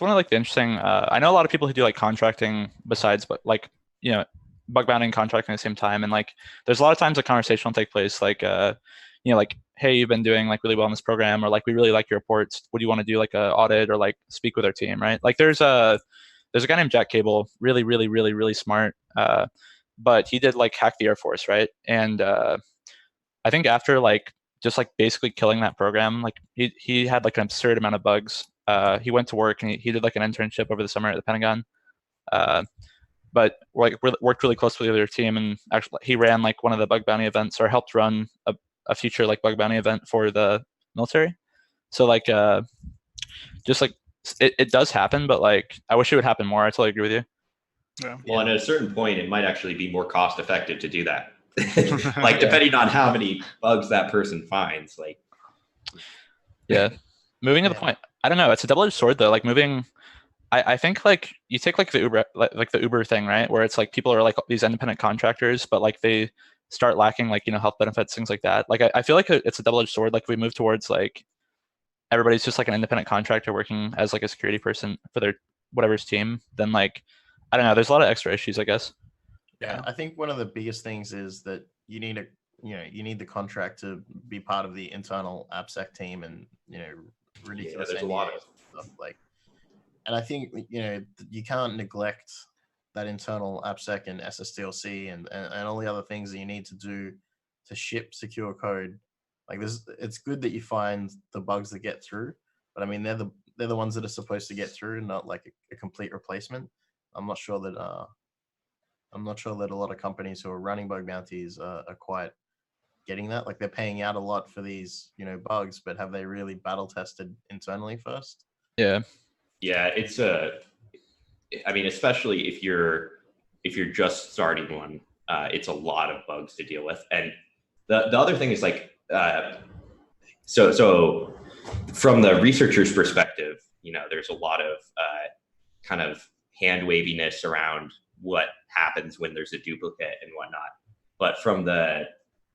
one of like the interesting. I know a lot of people who do like contracting besides, but like bug bounty and contracting at the same time, and like there's a lot of times a conversation will take place like like, hey, you've been doing like really well in this program, or like we really like your reports, what do you want to do, like a audit or like speak with our team, right? Like there's a guy named Jack Cable, really smart, but he did like hack the Air Force, right? And I think after like just like basically killing that program, like he had like an absurd amount of bugs. He went to work and he did like an internship over the summer at the Pentagon. But like worked really closely with their team, and actually he ran like one of the bug bounty events, or helped run a future like bug bounty event for the military. So like just like it does happen, but like I wish it would happen more. I totally agree with you. Yeah. Well, and at a certain point, it might actually be more cost effective to do that. Like depending on how many bugs that person finds, like. Yeah, moving to the point. I don't know. It's a double-edged sword though. Like moving. I think like you take like the Uber thing, right? Where it's like people are like these independent contractors, but like they start lacking like health benefits, things like that. Like I feel like it's a double-edged sword. Like we move towards like everybody's just like an independent contractor working as like a security person for their whatever's team, then like I don't know, there's a lot of extra issues, I guess. Yeah, I think one of the biggest things is that you need the contract to be part of the internal AppSec team, and ridiculous there's a lot of stuff like. And I think you can't neglect that internal AppSec and SSDLC and all the other things that you need to do to ship secure code. Like it's good that you find the bugs that get through, but I mean they're the ones that are supposed to get through, not like a complete replacement. I'm not sure that a lot of companies who are running bug bounties are quite getting that. Like they're paying out a lot for these bugs, but have they really battle tested internally first? Yeah. Yeah, it's I mean, especially if you're just starting one, it's a lot of bugs to deal with. And the other thing is like, so from the researcher's perspective, there's a lot of kind of hand waviness around what happens when there's a duplicate and whatnot. But from the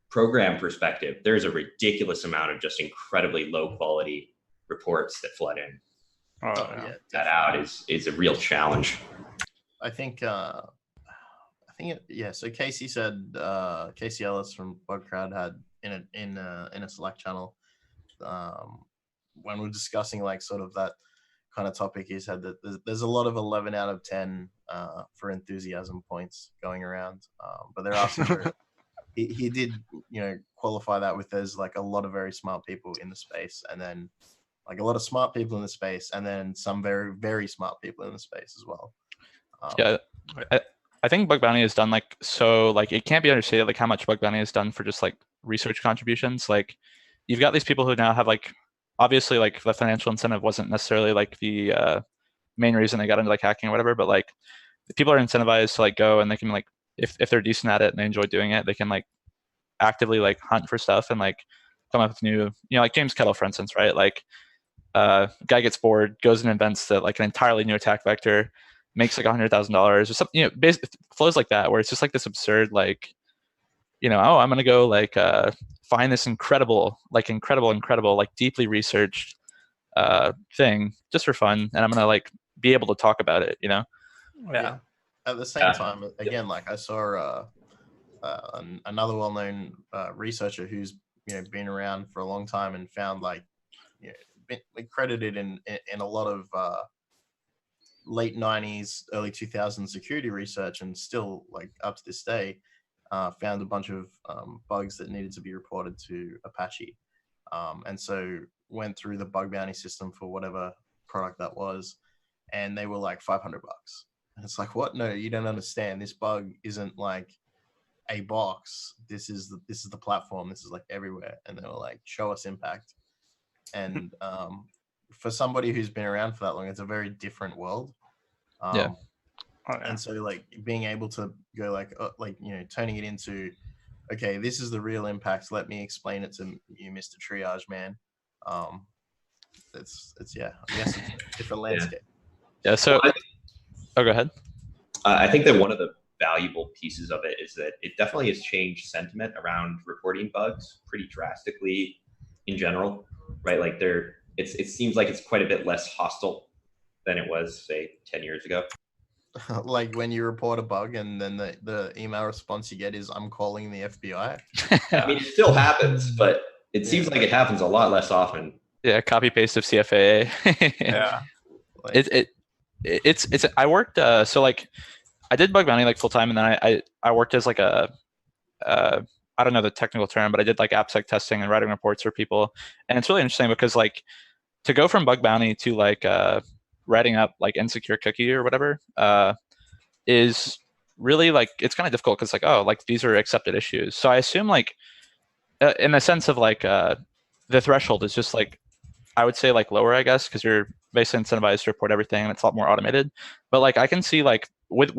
program perspective, there's a ridiculous amount of just incredibly low quality reports that flood in. That out is a real challenge. I think so Casey said Casey Ellis from ThugCrowd had in a Slack channel when we're discussing like sort of that kind of topic, he said that there's a lot of 11 out of 10 for enthusiasm points going around, but there are some he did qualify that with there's like a lot of very smart people in the space, and then like a lot of smart people in the space, and then some very, very smart people in the space as well. Yeah, I think bug bounty is done like so like it can't be understated like how much bug bounty is done for just like research contributions. Like you've got these people who now have like obviously like the financial incentive wasn't necessarily like the main reason they got into like hacking or whatever, but like the people are incentivized to like go and they can like if they're decent at it and they enjoy doing it, they can like actively like hunt for stuff and like come up with new like James Kettle for instance, right? Like guy gets bored, goes and invents like an entirely new attack vector, makes like $100,000 or something, basically flows like that, where it's just like this absurd, like, oh, I'm gonna go like find this incredible, like deeply researched thing just for fun, and I'm gonna like be able to talk about it, Yeah. At the same time, again, like I saw another well-known researcher who's been around for a long time and found like been credited in a lot of late 90s, early 2000s security research, and still like up to this day found a bunch of bugs that needed to be reported to Apache, and so went through the bug bounty system for whatever product that was, and they were like $500. And it's like, what? No, you don't understand. This bug isn't like a box. This is the platform. This is like everywhere. And they were like, show us impact. And for somebody who's been around for that long, it's a very different world. And so like being able to go like turning it into, okay, this is the real impact. Let me explain it to you, Mr. Triage Man. It's I guess it's a different landscape. Yeah. So, go ahead. I think that one of the valuable pieces of it is that it definitely has changed sentiment around reporting bugs pretty drastically in general, right? Like it seems like it's quite a bit less hostile than it was, say, 10 years ago. Like when you report a bug and then the email response you get is, I'm calling the FBI. I mean, it still happens, but it seems like it happens a lot less often. Yeah, copy paste of CFAA. Yeah. It's I worked so like I did bug bounty like full time, and then I worked as like a I don't know the technical term, but I did like AppSec testing and writing reports for people, and it's really interesting because like to go from bug bounty to like writing up like insecure cookie or whatever is really like it's kind of difficult because like like these are accepted issues. So I assume like in the sense of like the threshold is just like I would say like lower, I guess, because you're basically incentivized to report everything and it's a lot more automated. But like I can see like with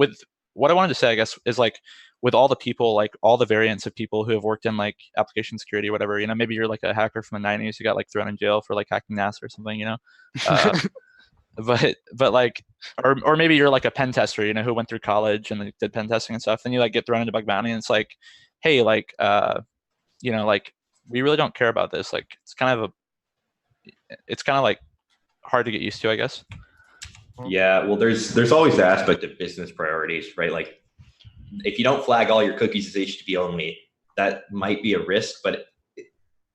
what I wanted to say, I guess, is like with all the people, like all the variants of people who have worked in like application security or whatever, maybe you're like a hacker from the 90s who got like thrown in jail for like hacking NASA or something, but like or maybe you're like a pen tester, who went through college and like, did pen testing and stuff, then you like get thrown into bug bounty and it's like, hey, like like we really don't care about this, like it's kind of it's kind of like hard to get used to, I guess. Yeah, well, there's always the aspect of business priorities, right? Like, if you don't flag all your cookies as HTTP only, that might be a risk, but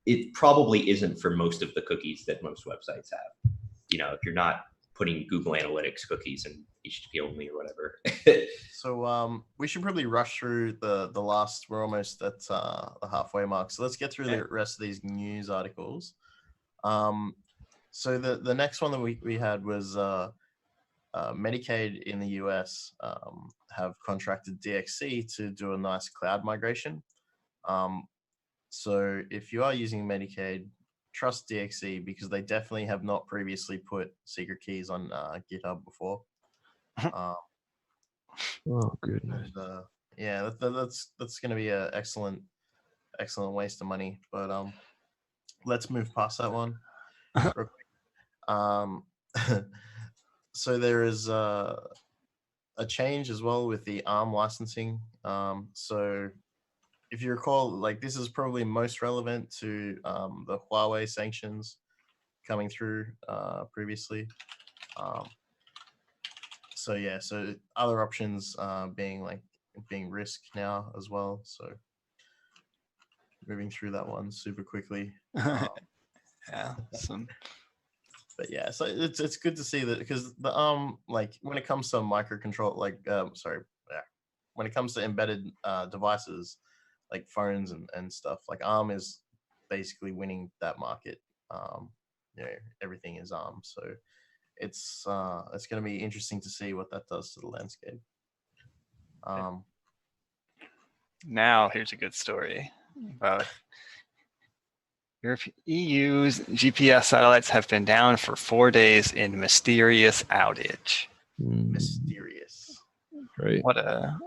it probably isn't for most of the cookies that most websites have. You know, if you're not putting Google Analytics cookies in HTTP only or whatever. So we should probably rush through the last. We're almost at the halfway mark. So let's get through the rest of these news articles. So the next one that we had was Medicaid in the US have contracted DXC to do a nice cloud migration. So if you are using Medicaid, trust DXC because they definitely have not previously put secret keys on GitHub before. Oh goodness. And, yeah, that's going to be an excellent waste of money. But let's move past that one. Real quick. So there is a change as well with the ARM licensing. So if you recall, like this is probably most relevant to the Huawei sanctions coming through previously. So yeah, so other options being Risk now as well. So moving through that one super quickly. Yeah. But yeah, so it's good to see that because the like when it comes to microcontrol, when it comes to embedded devices like phones and stuff, like ARM is basically winning that market. You know, everything is ARM, so it's going to be interesting to see what that does to the landscape. Now here's a good story about EU's GPS satellites have been down for 4 days in mysterious outage. Mysterious. Great. What a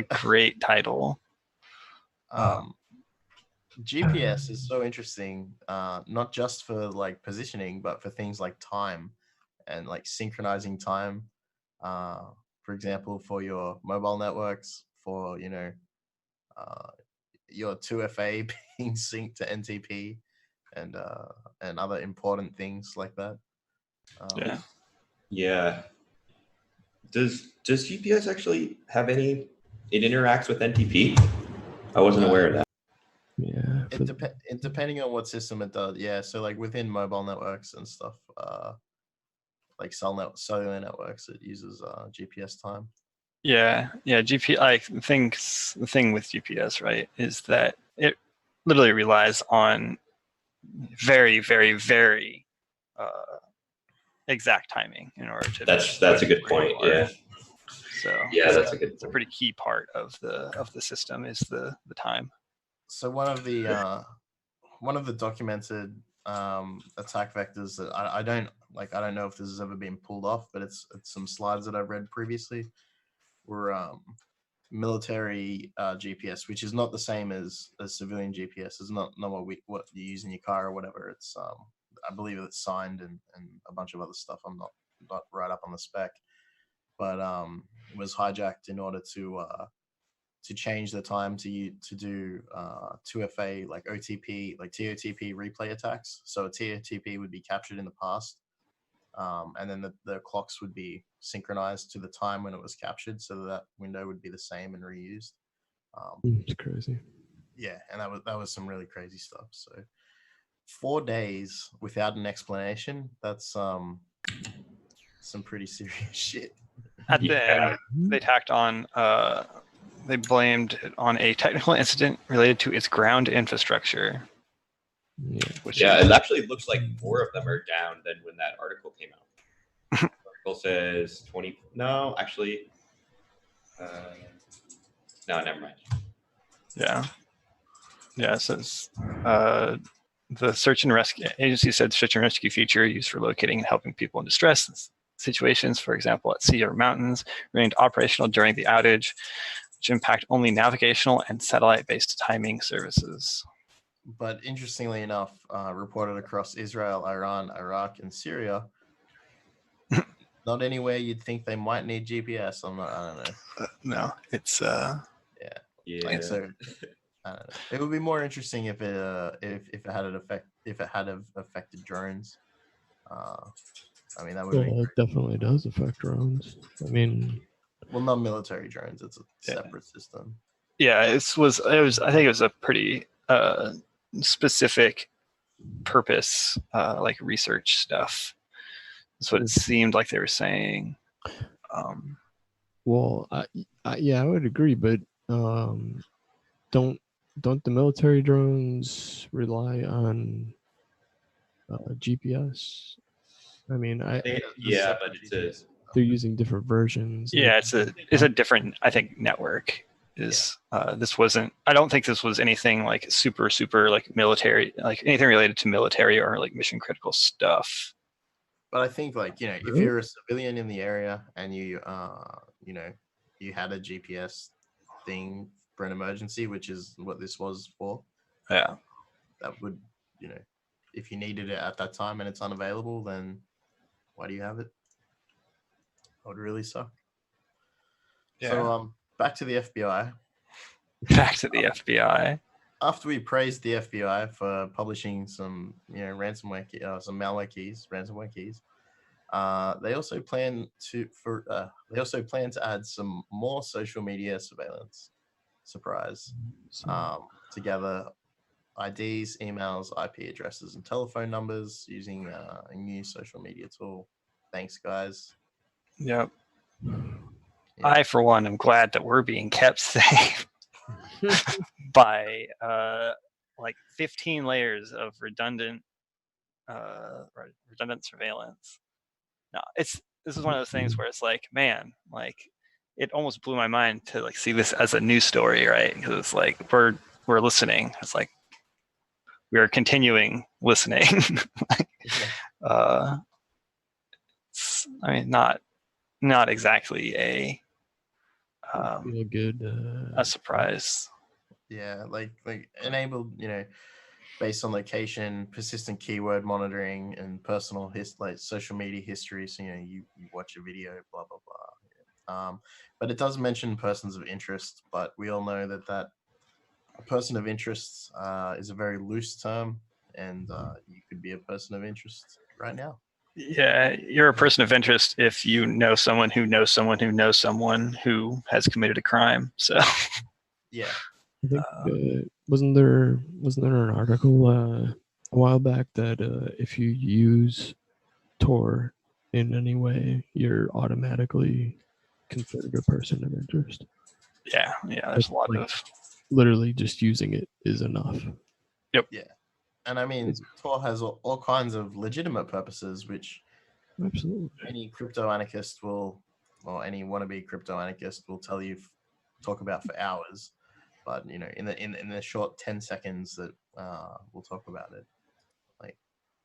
great title. GPS is so interesting, not just for like positioning, but for things like time and like synchronizing time. For example, for your mobile networks, for your 2FA being synced to NTP, and other important things like that. Yeah. Does GPS actually have any? It interacts with NTP. I wasn't aware of that. Yeah. Depending on what system it does. Yeah. So like within mobile networks and stuff, like cellular networks, it uses GPS time. Yeah. GPS. Like the thing with GPS, right, is that it literally relies on very, very, very exact timing in order to. That's a good point. Yeah. So yeah, that's a good. It's a pretty key part of the system is the time. So one of the documented attack vectors that I don't know if this has ever been pulled off, but it's some slides that I've read previously were military GPS, which is not the same as civilian GPS. It's not what you use in your car or whatever. It's I believe it's signed and a bunch of other stuff. I'm not right up on the spec, but it was hijacked in order to change the time to do 2FA like OTP, like TOTP replay attacks. So a TOTP would be captured in the past, and then the clocks would be synchronized to the time when it was captured, so that window would be the same and reused. It's crazy. Yeah, and that was some really crazy stuff. So 4 days without an explanation, that's some pretty serious shit. At the end, they tacked on. They blamed it on a technical incident related to its ground infrastructure. Yeah. It actually looks like more of them are down than when that article came out. The article says 20. No, actually, no, never mind. Yeah. It says the search and rescue agency said search and rescue feature used for locating and helping people in distress situations, for example, at sea or mountains, remained operational during the outage, which impact only navigational and satellite-based timing services. But interestingly enough, reported across Israel, Iran, Iraq, and Syria, not anywhere you'd think they might need GPS. I don't know. No, it's Yeah. So I don't know. It would be more interesting if it had affected drones. I mean, that would be Well, it definitely does affect drones. I mean, well, not military drones. It's a separate system. Yeah, I think it was a pretty specific purpose, like research stuff. That's what it seemed like they were saying. well, yeah, I would agree, but don't the military drones rely on GPS? I mean, Yeah, but they're using different versions. Yeah, it's a different, I think, network. This wasn't. I don't think this was anything like super like military, like anything related to military or like mission critical stuff. But I think, like, if you're a civilian in the area and you you had a GPS thing for an emergency, which is what this was for. Yeah, that would, if you needed it at that time and it's unavailable, then why do you have it? That would really suck. Yeah. So back to the FBI. Back to the FBI. After we praised the FBI for publishing some, ransomware, some malware keys, ransomware keys, they also plan to add some more social media surveillance. Surprise! To gather IDs, emails, IP addresses, and telephone numbers using a new social media tool. Thanks, guys. Yep. I, for one, am glad that we're being kept safe by like 15 layers of redundant surveillance. No, this is one of those things where it's like, man, like it almost blew my mind to like see this as a news story, right? Because it's like we're listening. It's like we are continuing listening. I mean, not exactly a surprise. Yeah, like enabled, based on location, persistent keyword monitoring, and personal like social media history. So you watch a video, blah blah blah. But it does mention persons of interest. But we all know that a person of interest is a very loose term, and you could be a person of interest right now. Yeah, you're a person of interest if you know someone who knows someone who knows someone who has committed a crime. So, yeah. I think wasn't there an article a while back that if you use Tor in any way, you're automatically considered a person of interest. Yeah, there's a lot of literally just using it is enough. Yep. Yeah. And I mean, Tor has all kinds of legitimate purposes, which absolutely any crypto anarchist or any wannabe crypto anarchist will talk about for hours. But in the short 10 seconds that we'll talk about it, like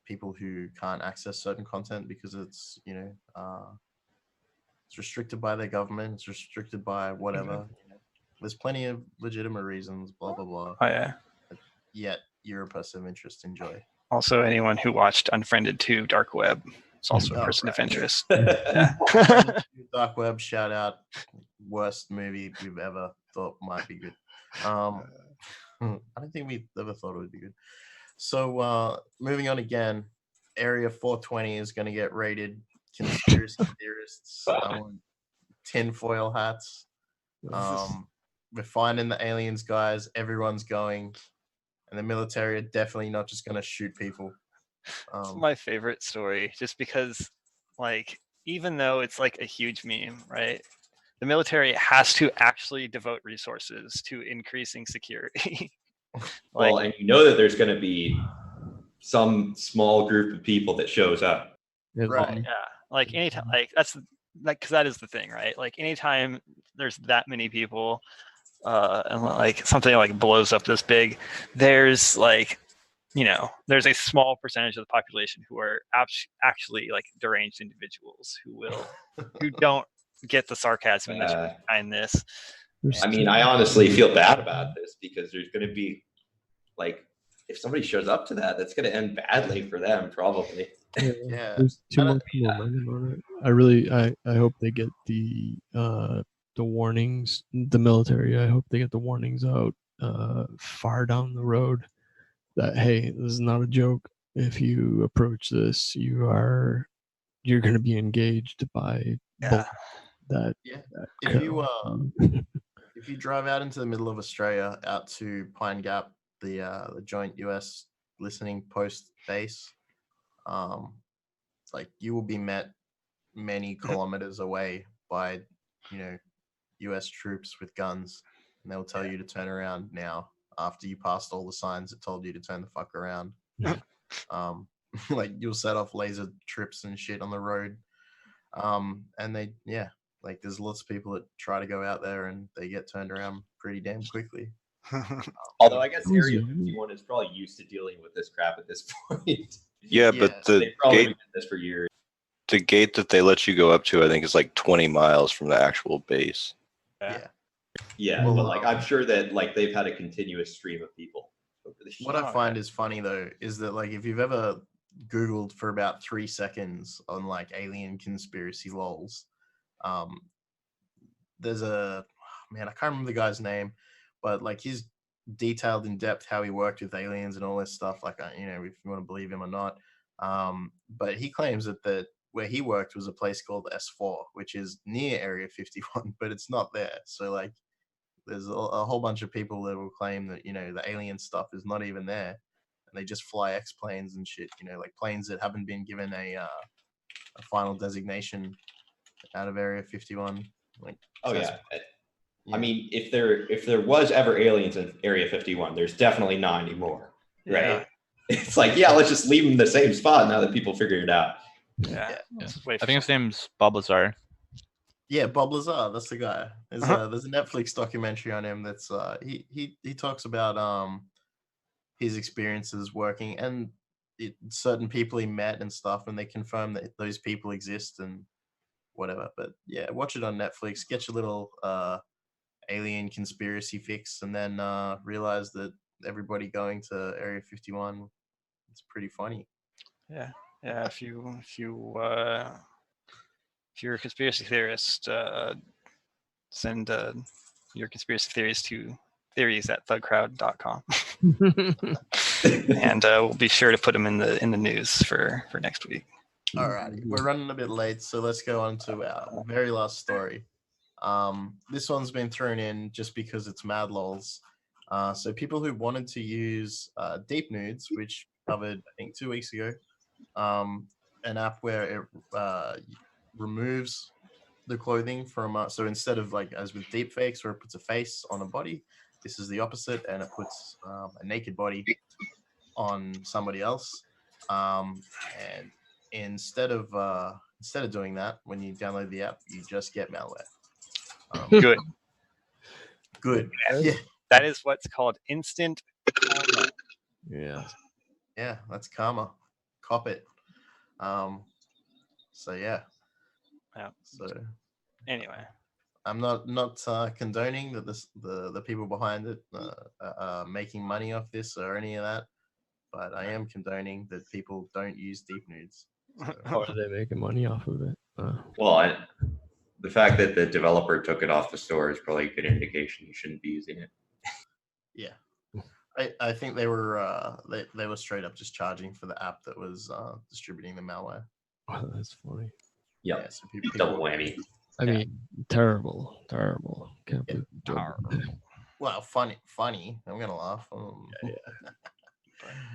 people who can't access certain content because it's it's restricted by their government, it's restricted by whatever. There's plenty of legitimate reasons, blah blah blah. Oh yeah. Yet you're a person of interest. Enjoy. Also, anyone who watched Unfriended 2 Dark Web is also a person of interest. Dark Web, shout out. Worst movie we've ever thought might be good. I don't think we ever thought it would be good. So moving on again, Area 420 is going to get raided. Conspiracy theorists, tinfoil hats. We're finding the aliens, guys. Everyone's going. And the military are definitely not just going to shoot people. It's my favorite story, just because, like, even though it's like a huge meme, right? The military has to actually devote resources to increasing security. Well, and you know that there's going to be some small group of people that shows up. Right. Yeah. Like anytime, like that's like, because that is the thing, right? Like anytime there's that many people, and like something like blows up this big, there's like, there's a small percentage of the population who are actually like deranged individuals who don't get the sarcasm behind this. I mean, I honestly feel bad about this because there's going to be, like, if somebody shows up to that, that's going to end badly for them, probably. Yeah. There's too much momentum on it. I hope they get the warnings. The military, I hope they get the warnings out far down the road that, hey, this is not a joke. if you approach this, you're going to be engaged by both that. Yeah. that If you co- if you drive out into the middle of Australia, out to Pine Gap, the joint US listening post base, like you will be met many kilometers away by, US troops with guns, and they'll tell you to turn around now after you passed all the signs that told you to turn the fuck around. Like you'll set off laser trips and shit on the road. And like there's lots of people that try to go out there and they get turned around pretty damn quickly. Although I guess Area 51 is probably used to dealing with this crap at this point. Yeah, but the They've probably gate, been doing this for years. the gate that they let you go up to, I think, is like 20 miles from the actual base. Yeah, Well, but like I'm sure that like they've had a continuous stream of people over the What I find is funny though is that like if you've ever Googled for about 3 seconds on like alien conspiracy lols, there's a I can't remember the guy's name, but like he's detailed in depth how he worked with aliens and all this stuff. Like if you want to believe him or not, but he claims that where he worked was a place called S4, which is near Area 51, but it's not there. So like there's a whole bunch of people that will claim that the alien stuff is not even there, and they just fly X-planes and shit. Like planes that haven't been given a final designation out of Area 51. Like, I mean, if there was ever aliens in Area 51, there's definitely not anymore, right? Yeah. It's like, let's just leave them in the same spot now that people figured it out. Yeah. I think his name's Bob Lazar. Yeah, Bob Lazar, that's the guy. There's a Netflix documentary on him that's he talks about his experiences working and certain people he met and stuff, and they confirm that those people exist and whatever. But yeah, watch it on Netflix, get your little alien conspiracy fix, and then realize that everybody going to Area 51 is pretty funny. Yeah. If you're a conspiracy theorist, send your conspiracy theories to theories@thugcrowd.com, and we'll be sure to put them in the news for next week. All right, we're running a bit late, so let's go on to our very last story. This one's been thrown in just because it's mad lols. So people who wanted to use Deep Nudes, which covered I think 2 weeks ago, an app where it removes the clothing from so instead of like as with deep fakes where it puts a face on a body, this is the opposite, and it puts a naked body on somebody else. And instead of doing that, when you download the app, you just get malware. Good. Yeah. That is what's called instant karma. Yeah, that's karma. Cop it. So yeah. So anyway, I'm not condoning that the people behind it are making money off this or any of that, but I am condoning that people don't use Deep Nudes. So. How are they making money off of it? Well, the fact that the developer took it off the store is probably a good indication you shouldn't be using it. Yeah. I think they were straight up just charging for the app that was distributing the malware. Oh, that's funny. Yeah, so people double whammy. I mean, terrible. Can't believe Well, funny. I'm gonna laugh.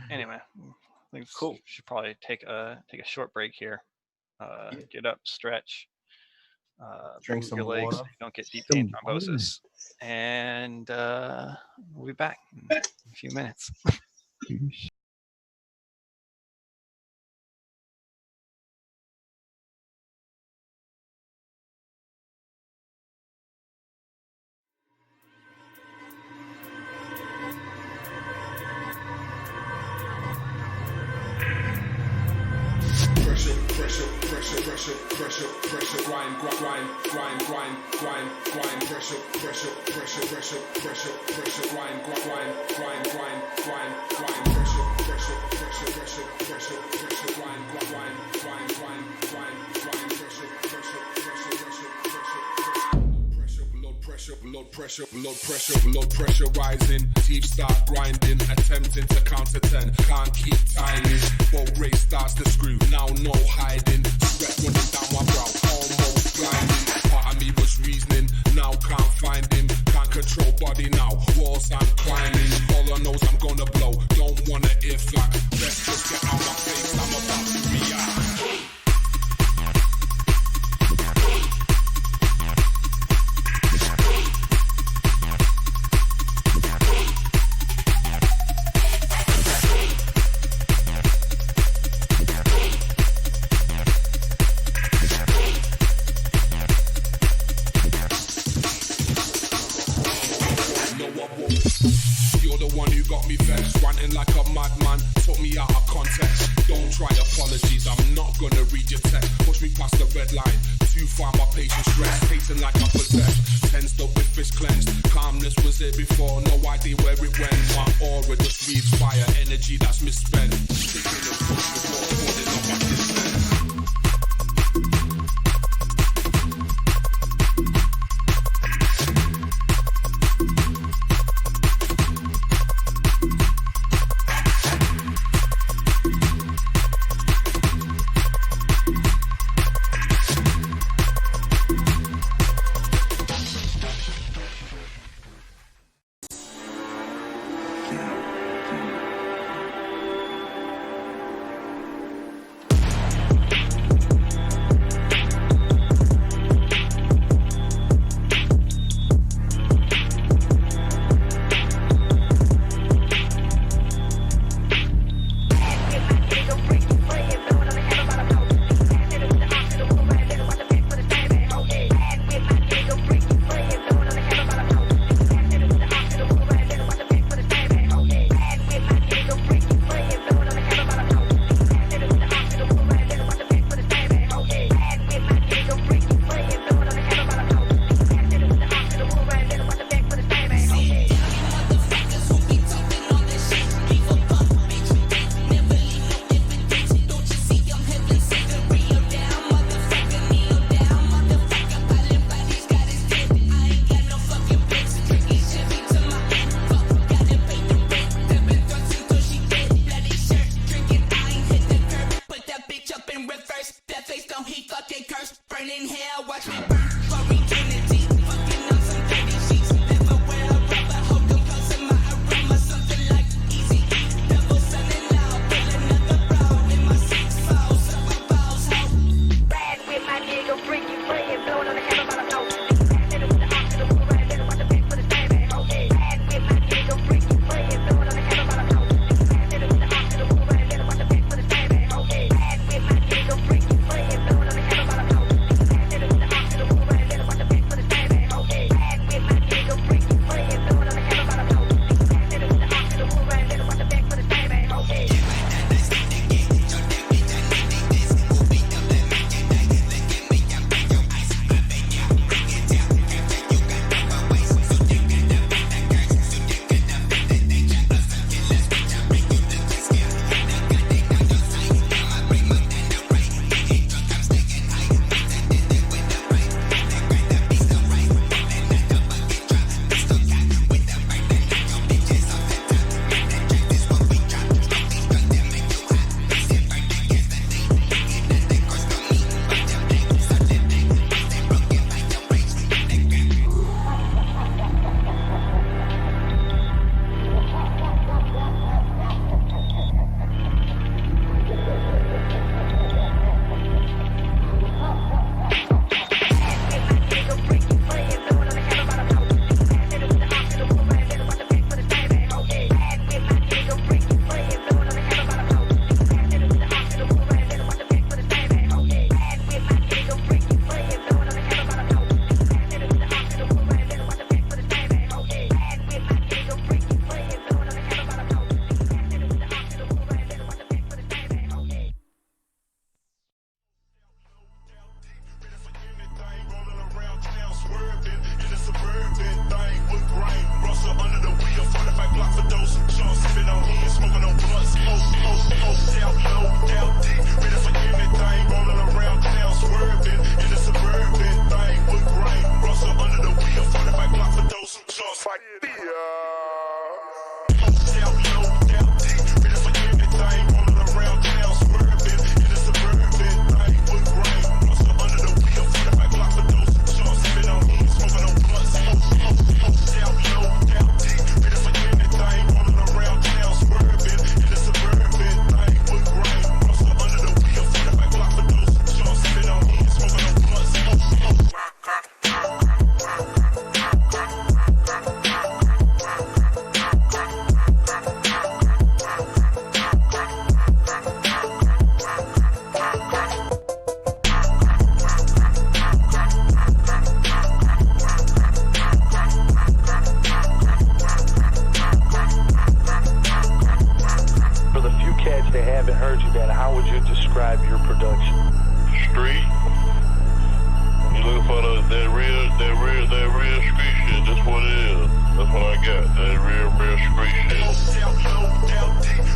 Anyway, I think cool. Should probably take a short break here. Get up, stretch, drink move some your legs, water. so you don't get deep vein thrombosis, and we'll be back in a few minutes. Pressure, grind, grind, pressure, grind, blood pressure rising, teeth start grinding, attempting to counter 10, can't keep timing, starts to screw. Now no hiding, sweat running down my brow, almost blinding. Part of me was reasoning, now can't find him. Can't control body now, walls I'm climbing. All I know is I'm gonna blow, don't wanna if that. Let's just get out my face, I'm about to react. Like a madman, took me out of context. Don't try apologies, I'm not gonna read your text. Push me past the red line, too far my patience stressed. Pacing like I'm possessed, tensed up with fish cleansed. Calmness was here before, no idea where it went. My aura just reads fire, energy that's misspent. Taking a push the wall, holding up my distance. heard you, man. How would you describe your production? Street. You looking for that real street shit? That's what it is. That's what I got. That real street shit.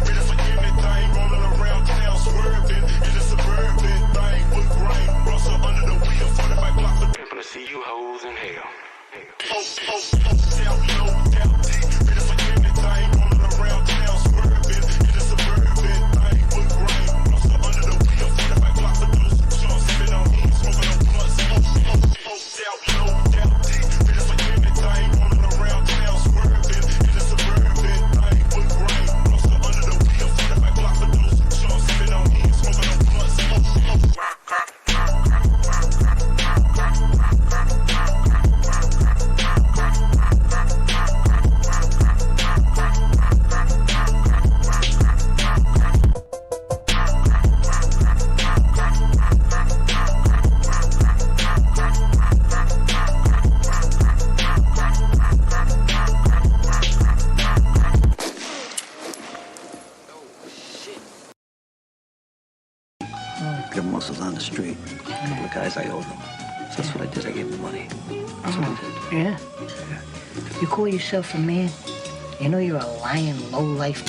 Ready for anything, rolling around town, swerving in a suburban thing with grain. Rustle under the wheel, 45 blocks of people to see you hoes in hell. Down low, down deep. Ready for anything, rolling around town, swerving in a suburban thing with grain. Rustle under the wheel, 45 blocks of blue. Sean spit on heat, smoking on blunts. Down low, down deep. Ready for anything, rolling around town, swerving in a suburban thing with grain. Rustle under the wheel, 45 blocks of blue. Sean spit on heat, smoking on blunts. Got muscles on the street. A couple of guys I owed them. So that's what I did. I gave them money. That's what I did. Yeah? You call yourself a man? You know you're a lying, low life.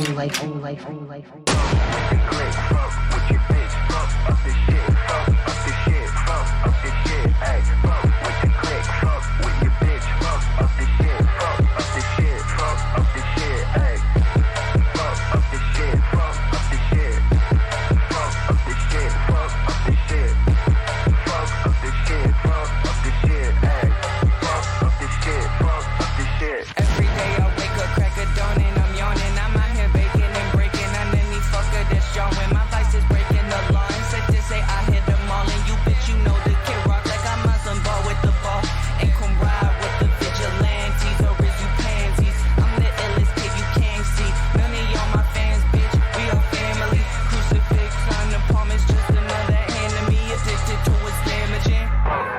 Every day I wake up, crack a dawn and I'm yawning. I'm out here baking and breaking underneath fucker that's showing. My vice is breaking the law. And said to say I hit them all. And you bitch, you know the kid rock like I'm on some ball with the ball. And come ride with the vigilantes or is you pansies? I'm the illest kid you can't see. None of y'all my fans, bitch. We are family. Crucifix on the palm is just another hand to me. Addicted to what's damaging.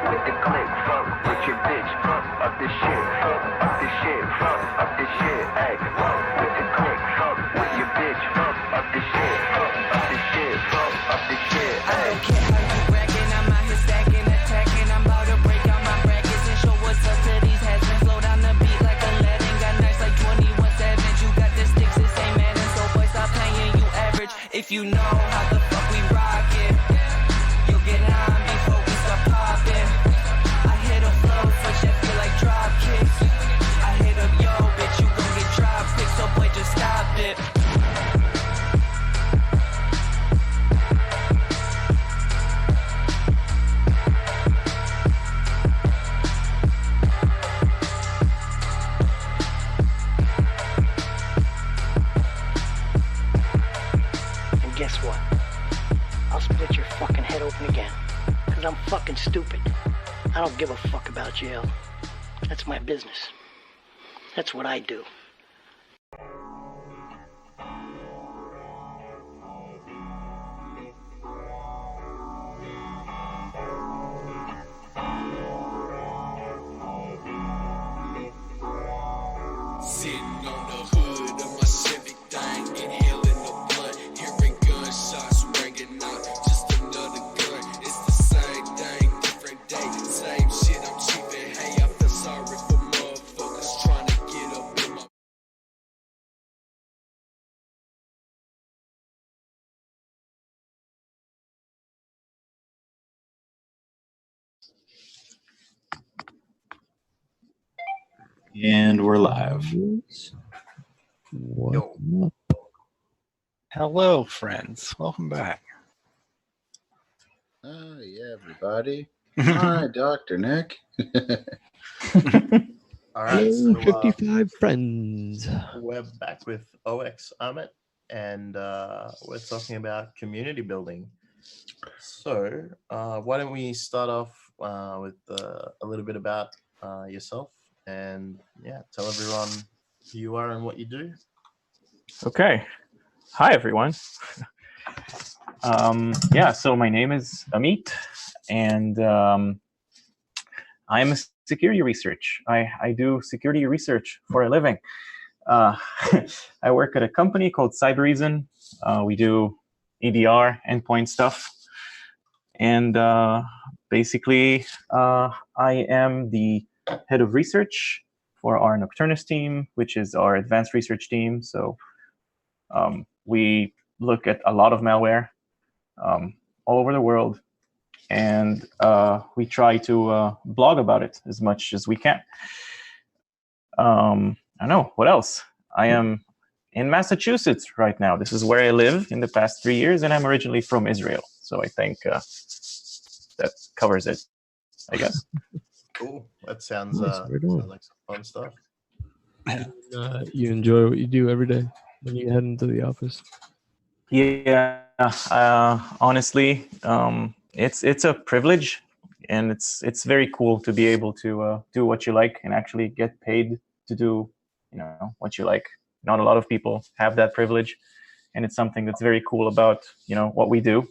With the click, fuck with your bitch, fuck up the shit, fuck up the shit, fuck up the shit, ay. With the click, fuck with your bitch, fuck up the shit, fuck up the shit, fuck up the shit, I ay. don't care how you bragging, I'm out here stacking, attacking. I'm about to break out my brackets and show what's up to these has-beens. Slow down the beat like Aladdin, got nice like 21 Savage. You got the sticks, this ain't Madden, so boy stop playing, you average. If you know how the fuck we rockin', you'll get on before we start poppin'. I hit a flow, switch that feel like drop kicks. I hit up, yo, bitch, you gon' get drop pics, so boy just stop it. And guess what? I'll split your fucking head open again. Because I'm fucking stupid. I don't give a fuck about jail. That's my business. That's what I do. Sitting on the hood of my Civic thing, inhaling the blunt, hearing gunshots ringing out. Just another gun, it's the same thing, different day, same shit. I'm cheaping. Hey, I feel sorry for motherfuckers trying to get up in my. And we're live. What up? Hello, friends. Welcome back. Oh, yeah, everybody. Hi, Dr. Nick. All right, so 55 friends. we're back with OX Amit, and we're talking about community building. So why don't we start off with a little bit about yourself, and yeah, tell everyone who you are and what you do. Okay. Hi, everyone. So my name is Amit, and I'm a security research. I do security research for a living. I work at a company called Cyber Reason. We do EDR, endpoint stuff. And basically, I am the head of research for our Nocturnus team, which is our advanced research team. So we look at a lot of malware all over the world, and we try to blog about it as much as we can. I don't know, what else? I am in Massachusetts right now. This is where I live in the past 3 years, and I'm originally from Israel. So I think that covers it, I guess. Cool. That sounds Nice, right on. sounds like some fun stuff. You enjoy what you do every day when you head into the office? Yeah, honestly, it's a privilege, and it's very cool to be able to do what you like and actually get paid to do, what you like. Not a lot of people have that privilege, and it's something that's very cool about, what we do,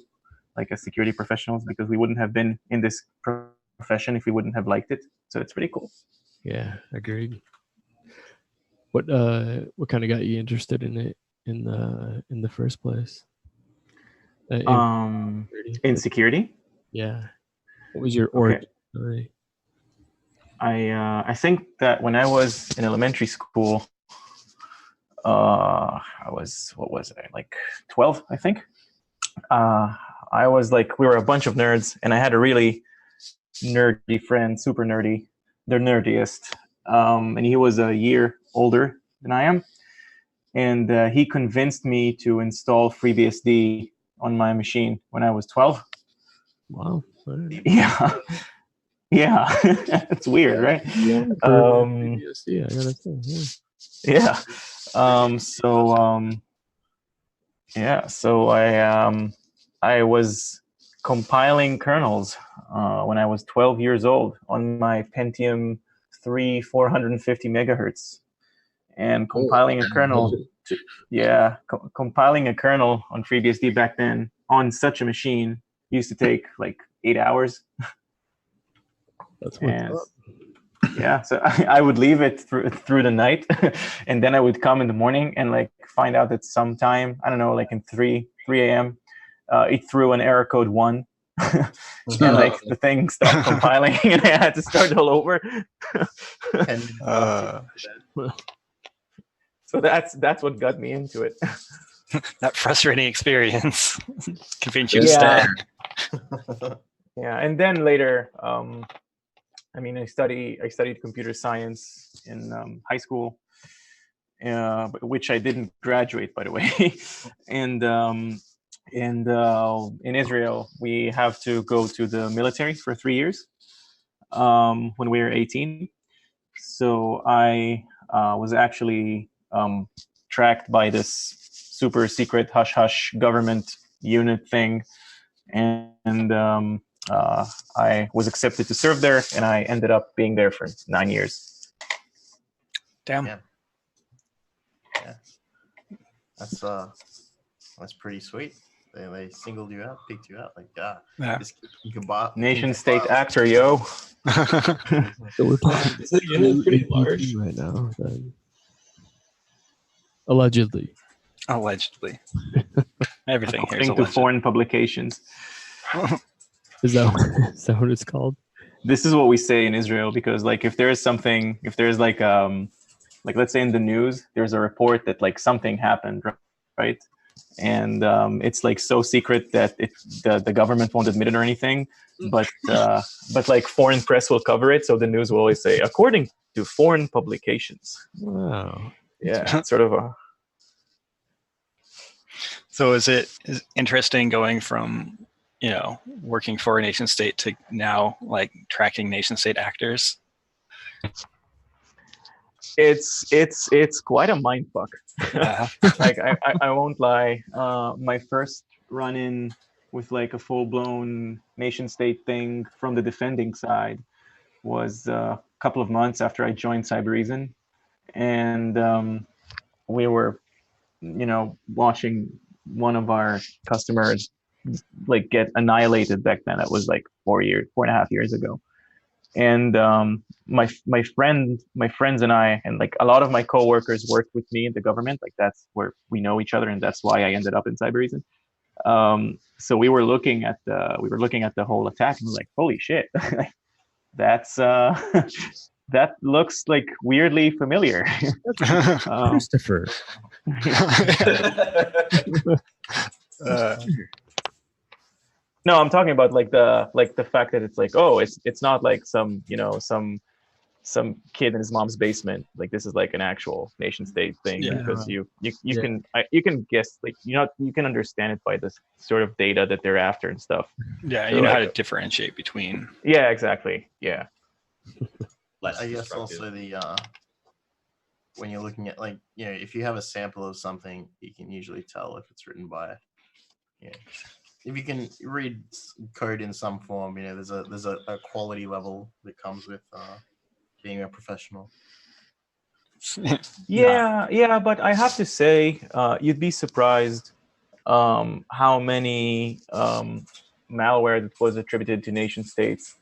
like as security professionals, because we wouldn't have been in this profession if we wouldn't have liked it. So it's pretty cool. Yeah, agreed. What kind of got you interested in it in the first place? In security? Yeah. What was your origin story? I think that when I was in elementary school, what was I, like 12, I think. I was like, we were a bunch of nerds, and I had a really nerdy friend, super nerdy, the nerdiest. And he was a year older than I am. And he convinced me to install FreeBSD on my machine when I was 12. Wow. Yeah. Yeah. It's weird, right? Yeah, FreeBSD, I gotta say, yeah. So I was compiling kernels when I was 12 years old on my Pentium 3 450 megahertz, and compiling a kernel. Compiling a kernel on FreeBSD back then on such a machine used to take like 8 hours. That's what's up. Yeah, so I would leave it through the night, and then I would come in the morning and like find out that sometime, I don't know, like in 3 a.m., it threw an error code 1, and like the thing stopped compiling, and I had to start all over. So that's what got me into it. That frustrating experience convinced you to stay. Yeah, and then later, I studied computer science in high school, which I didn't graduate, by the way. And in Israel, we have to go to the military for 3 years when we were 18. So I was actually tracked by this super secret hush-hush government unit thing, and I was accepted to serve there, and I ended up being there for 9 years. Damn. Yeah. That's pretty sweet. They singled you out, picked you out, like you can buy nation state actor, yo. So we're talking pretty large right now. Then. Allegedly. Everything here is according to foreign publications. Is that what it's called? This is what we say in Israel, because like if there's like let's say in the news there's a report that like something happened, right? And it's like so secret that the government won't admit it or anything, but like foreign press will cover it, so the news will always say according to foreign publications. Wow. Yeah, it's sort of a. So is interesting going from working for a nation state to now like tracking nation state actors? It's quite a mind fuck. Like I won't lie. My first run in with like a full blown nation state thing from the defending side was a couple of months after I joined Cybereason, and we were, watching one of our customers like get annihilated back then. It was like 4.5 years ago. And my friends and I, and like a lot of my coworkers worked with me in the government. Like that's where we know each other, and that's why I ended up in Cybereason. So we were looking at the whole attack and was like, holy shit, that's that looks like weirdly familiar. Christopher. No, I'm talking about like the fact that it's like, oh, it's not like some some kid in his mom's basement. Like this is like an actual nation state thing, because you can guess, like you can understand it by the sort of data that they're after and stuff. Yeah, So, you know like, how to differentiate between. Yeah, exactly. Yeah. I guess also the when you're looking at, like, if you have a sample of something, you can usually tell if it's written by, if you can read code in some form, there's a quality level that comes with being a professional. Yeah, but I have to say, you'd be surprised how many malware that was attributed to nation states.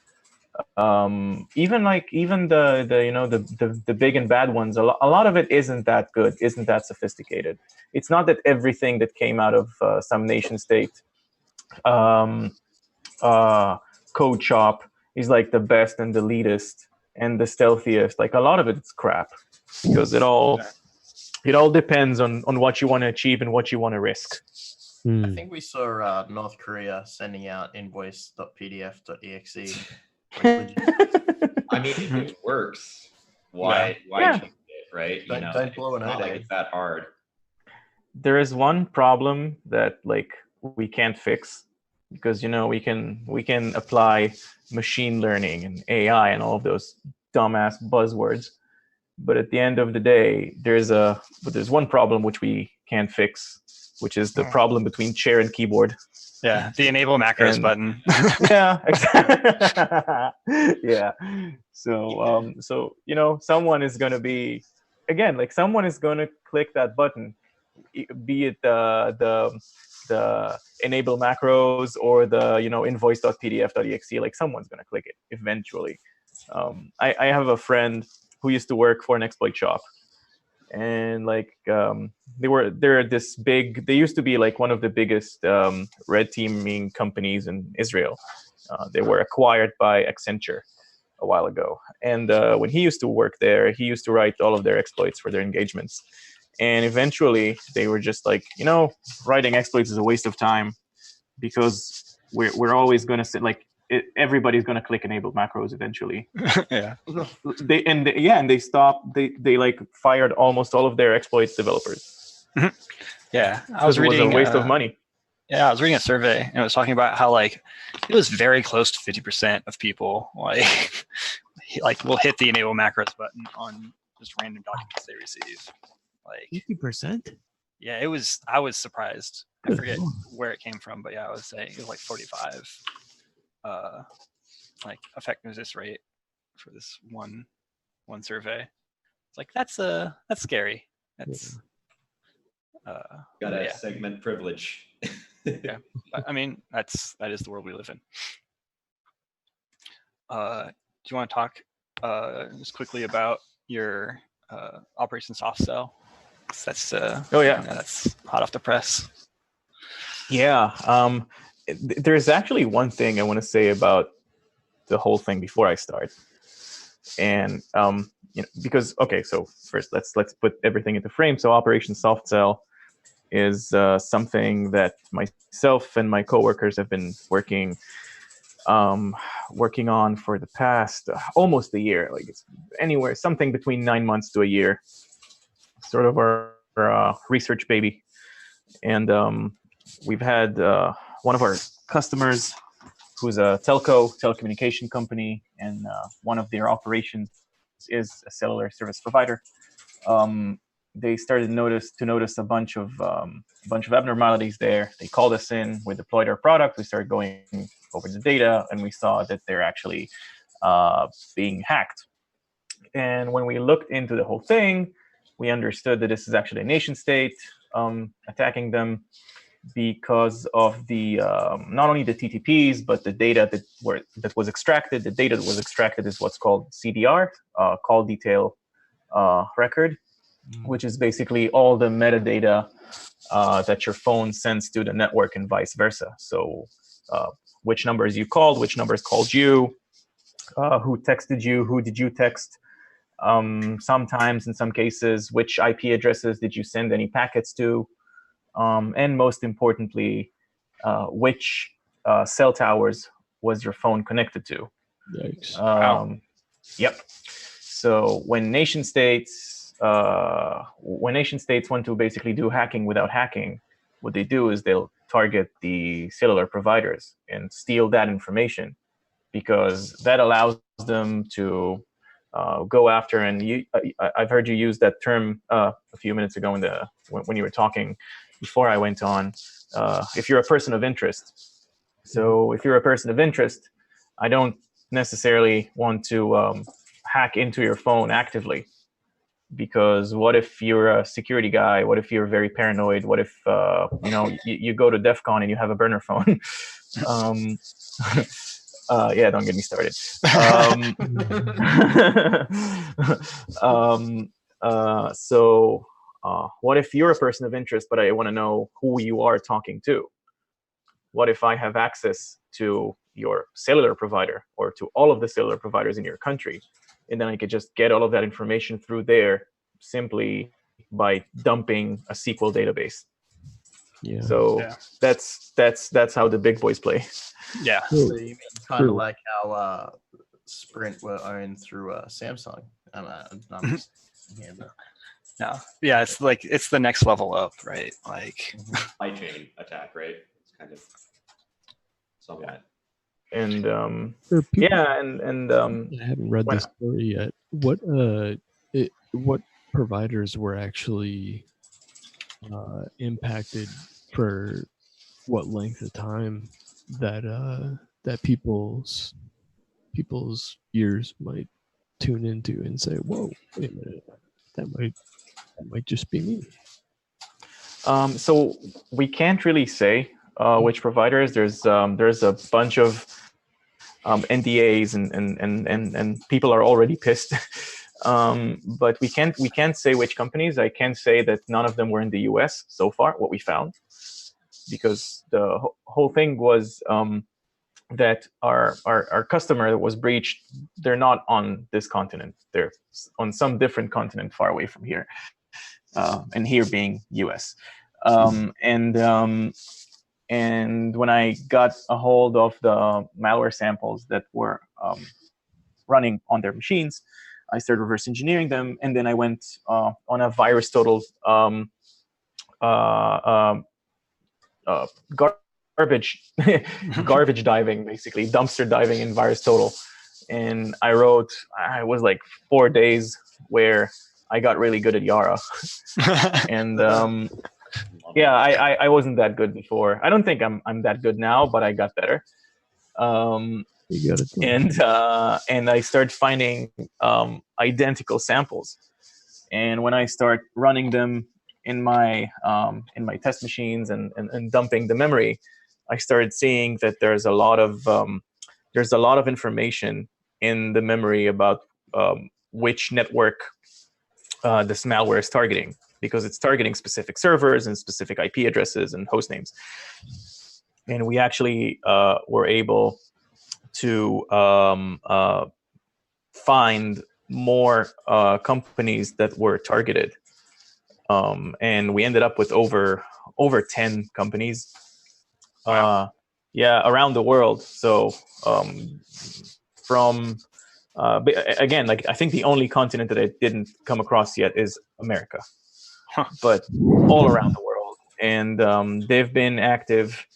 Even the big and bad ones, a lot of it isn't that good, isn't that sophisticated. It's not that everything that came out of some nation state code shop is like the best and the leadest and the stealthiest. Like a lot of it's crap, because it all depends on what you want to achieve and what you want to risk. I think we saw North Korea sending out invoice.pdf.exe. I mean, if it works, why change it, right? Don't blow an it's not like O-Day. it's that hard. There is one problem that like we can't fix, because we can apply machine learning and AI and all of those dumbass buzzwords, but at the end of the day, there's one problem which we can't fix, which is the problem between chair and keyboard. Yeah, the enable macros button. Yeah, exactly. Yeah. So someone is going to be, again, like someone is going to click that button, be it the enable macros or the invoice.pdf.exe. Like someone's going to click it eventually. I have a friend who used to work for an exploit shop, and like they're this big. They used to be like one of the biggest red teaming companies in Israel. They were acquired by Accenture a while ago, and when he used to work there, he used to write all of their exploits for their engagements. And eventually, they were just like, writing exploits is a waste of time, because we're always going to sit like. Everybody's going to click enable macros eventually. Yeah. They stopped. They like fired almost all of their exploits developers. Yeah, I was reading. It was a waste of money. Yeah, I was reading a survey, and it was talking about how like it was very close to 50% of people like will hit the enable macros button on just random documents they receive. Like 50%. Yeah, it was. I was surprised. I forget where it came from, but yeah, I would say it was like 45. Like effectiveness rate for this one survey. It's like that's scary. That's got segment privilege. Yeah, but, I mean that is the world we live in. Do you want to talk just quickly about your Operation Soft Cell? That's that's hot off the press. Yeah. There's actually one thing I want to say about the whole thing before I start, and because so first let's put everything into frame. So Operation Soft Cell is something that myself and my coworkers have been working on for the past almost a year. Like it's anywhere something between 9 months to a year, sort of our research baby, and we've had one of our customers, who's a telecommunication company, and one of their operations is a cellular service provider. They started to notice a bunch of abnormalities there. They called us in. We deployed our product. We started going over the data, and we saw that they're actually being hacked. And when we looked into the whole thing, we understood that this is actually a nation state attacking them, because of the not only the TTPs, but the data that was extracted. The data that was extracted is what's called CDR, call detail record, which is basically all the metadata that your phone sends to the network and vice versa. So which numbers you called, which numbers called you, who texted you, who did you text, sometimes in some cases, which IP addresses did you send any packets to, and most importantly, which cell towers was your phone connected to. Yikes. Yep. So when nation states want to basically do hacking without hacking, what they do is they'll target the cellular providers and steal that information, because that allows them to go after. And I've heard you use that term a few minutes ago when you were talking before I went on. If you're a person of interest. So if you're a person of interest, I don't necessarily want to hack into your phone actively, because what if you're a security guy? What if you're very paranoid? What if you go to DEF CON and you have a burner phone? Yeah, don't get me started. So what if you're a person of interest, but I want to know who you are talking to? What if I have access to your cellular provider or to all of the cellular providers in your country? And then I could just get all of that information through there simply by dumping a SQL database. Yeah. So that's how the big boys play. Yeah. So you mean kind of like how Sprint were owned through Samsung? Yeah, it's the next level up, right? Like supply chain attack, right? It's kind of somewhat. And I hadn't read this story yet. What providers were actually impacted for what length of time that people's ears might tune into and say, "Whoa, wait a minute, that might just be me." So we can't really say which providers. There's a bunch of NDAs and people are already pissed. But we can't say which companies. I can say that none of them were in the US so far, what we found, because the whole thing was that our customer that was breached, they're not on this continent. They're on some different continent far away from here, and here being US. And when I got a hold of the malware samples that were running on their machines, I started reverse engineering them, and then I went on a VirusTotal garbage diving, basically dumpster diving in VirusTotal. And I was like 4 days where I got really good at Yara. And I wasn't that good before. I don't think I'm that good now, but I got better. You got it. And I started finding identical samples. And when I start running them in my test machines and dumping the memory, I started seeing that there's a lot of information in the memory about which network this malware is targeting, because it's targeting specific servers and specific IP addresses and host names. And we actually were able to find more companies that were targeted. And we ended up with over 10 companies. Wow. Around the world. So from again, like I think the only continent that I didn't come across yet is America, but all around the world. And they've been active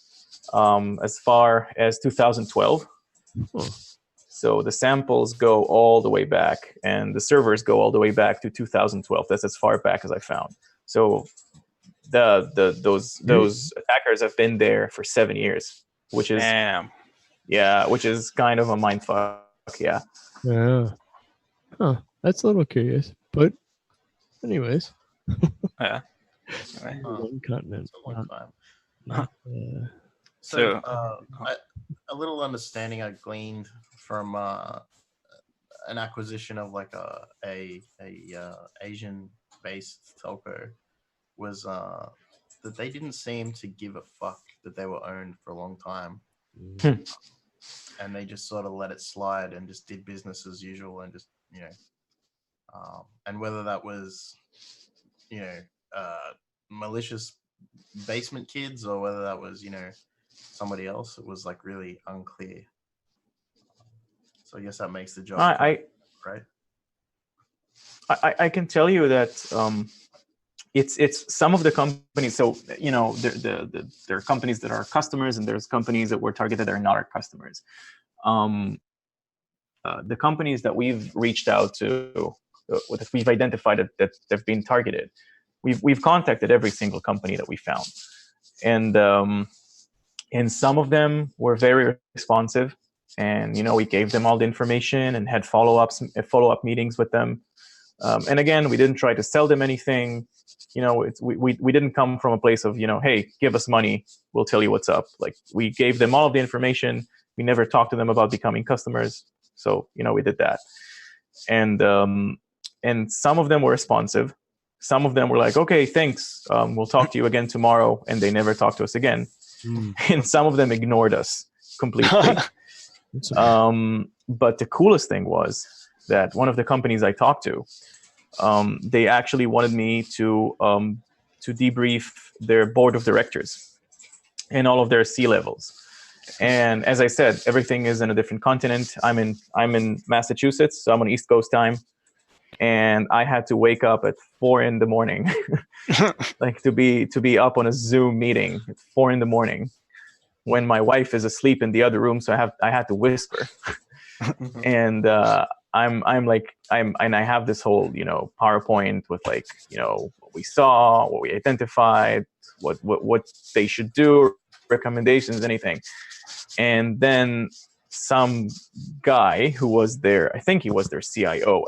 as far as 2012. So the samples go all the way back, and the servers go all the way back to 2012. That's as far back as I found. So those attackers have been there for 7 years, which is which is kind of a mindfuck. Yeah. Yeah. Huh. That's a little curious, but anyways. Yeah. One continent. So a little understanding I gleaned from an acquisition of like a Asian based telco was that they didn't seem to give a fuck that they were owned for a long time, and they just sort of let it slide and just did business as usual, and just and whether that was malicious basement kids or whether that was somebody else, it was like really unclear. So I guess that makes the job right. I can tell you that it's some of the companies. So there are companies that are customers, and there's companies that were targeted that are not our customers. The companies that we've reached out to, that we've identified that they've been targeted, we've contacted every single company that we found, and some of them were very responsive, and we gave them all the information and had follow-up meetings with them. And again, we didn't try to sell them anything. We didn't come from a place of hey, give us money, we'll tell you what's up. Like, we gave them all of the information. We never talked to them about becoming customers. So we did that, and some of them were responsive. Some of them were like, okay, thanks, we'll talk to you again tomorrow, and they never talked to us again. And some of them ignored us completely. But the coolest thing was that one of the companies I talked to, they actually wanted me to debrief their board of directors and all of their C-levels. And as I said, everything is in a different continent. I'm in Massachusetts, so I'm on East Coast time, and I had to wake up at 4 a.m, like to be up on a Zoom meeting at 4 a.m, when my wife is asleep in the other room. So I had to whisper, and I have this whole PowerPoint with what we saw, what we identified, what they should do, recommendations, anything. And then some guy who was there, I think he was their CIO,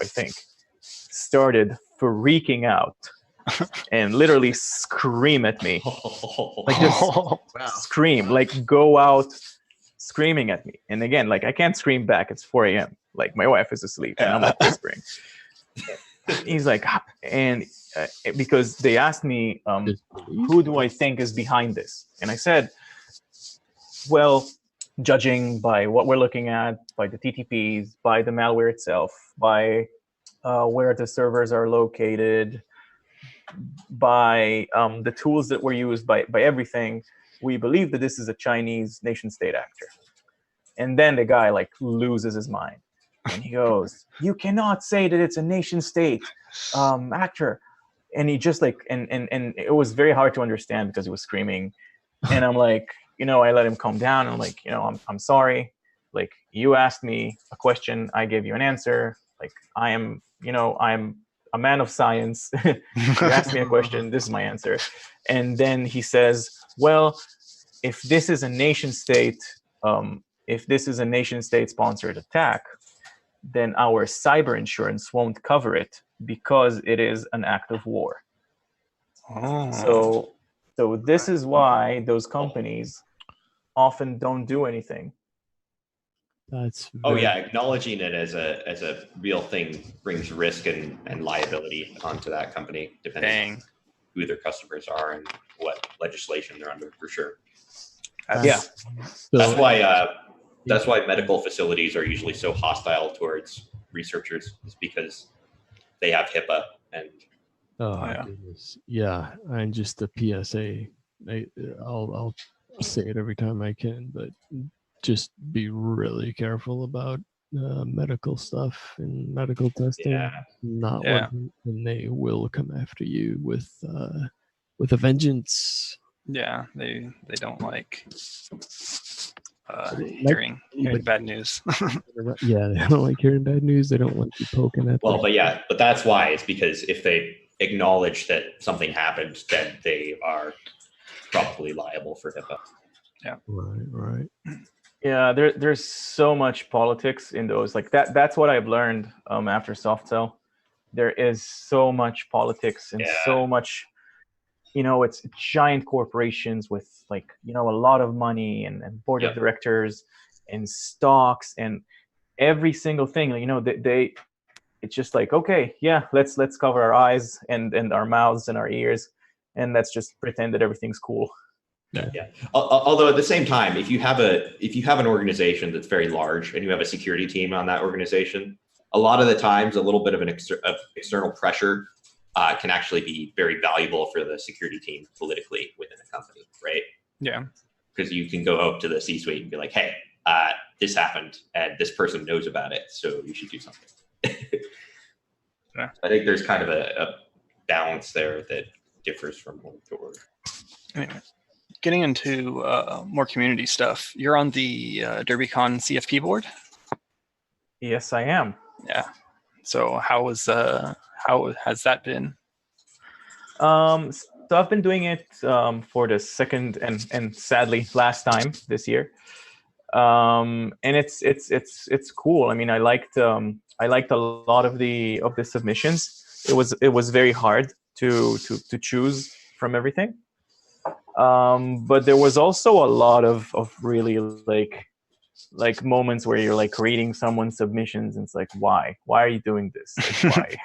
started freaking out and literally scream at me. Like, just scream, like go out screaming at me. And again, like, I can't scream back. It's 4 a.m. Like, my wife is asleep and I'm like whispering. He's like, and because they asked me, who do I think is behind this? And I said, well, judging by what we're looking at, by the TTPs, by the malware itself, by where the servers are located, by the tools that were used, by everything, we believe that this is a Chinese nation-state actor. And then the guy loses his mind. And he goes, you cannot say that it's a nation-state actor. And he just and it was very hard to understand because he was screaming. And I'm like, I let him calm down. And I'm like, I'm sorry. Like, you asked me a question, I gave you an answer. Like, I'm a man of science. You asked me a question, this is my answer. And then he says, well, if this is a nation state sponsored attack, then our cyber insurance won't cover it because it is an act of war. So this is why those companies often don't do anything. Acknowledging it as a real thing brings risk and liability onto that company, depending on who their customers are and what legislation they're under, for sure. That's why medical facilities are usually so hostile towards researchers, is because they have HIPAA and goodness. Yeah, and just the PSA. I'll say it every time I can, but just be really careful about medical stuff and medical testing. Not when they will come after you with a vengeance. Yeah, they don't like hearing bad news. Yeah, they don't like hearing bad news. They don't want you poking at them. But that's why. It's because if they acknowledge that something happened, then they are probably liable for HIPAA. Yeah. Right. Yeah, there's so much politics in those. Like that's what I've learned after SoftCell. There is so much politics and so much, it's giant corporations with a lot of money and board of directors and stocks and every single thing. It's just like, okay, yeah, let's cover our eyes and our mouths and our ears and let's just pretend that everything's cool. Yeah. Although at the same time, if you have an organization that's very large and you have a security team on that organization, a lot of the times a little bit of external pressure can actually be very valuable for the security team politically within a company, right? Yeah. Because you can go up to the C-suite and be like, hey, this happened and this person knows about it, so you should do something. Yeah. I think there's kind of a balance there that differs from org to org. Anyway, getting into more community stuff, you're on the DerbyCon CFP board? Yes, I am. Yeah. So how has that been? So I've been doing it for the second and sadly last time this year, and it's cool. I mean, I liked a lot of the submissions. It was very hard to choose from everything, but there was also a lot of really like moments where you're like reading someone's submissions and it's like, why are you doing this? Like,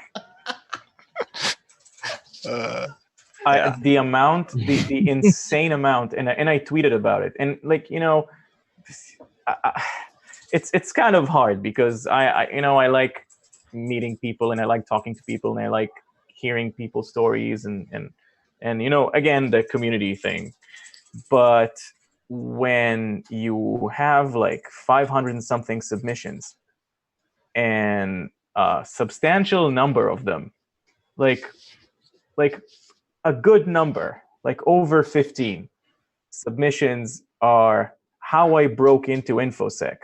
why? The amount, the insane amount, and I tweeted about it, and like, you know, it's kind of hard because I like meeting people and I like talking to people and I like hearing people's stories and you know, again, the community thing. But when you have like 500 and something submissions and a substantial number of them, like a good number, like over 15 submissions are how I broke into InfoSec.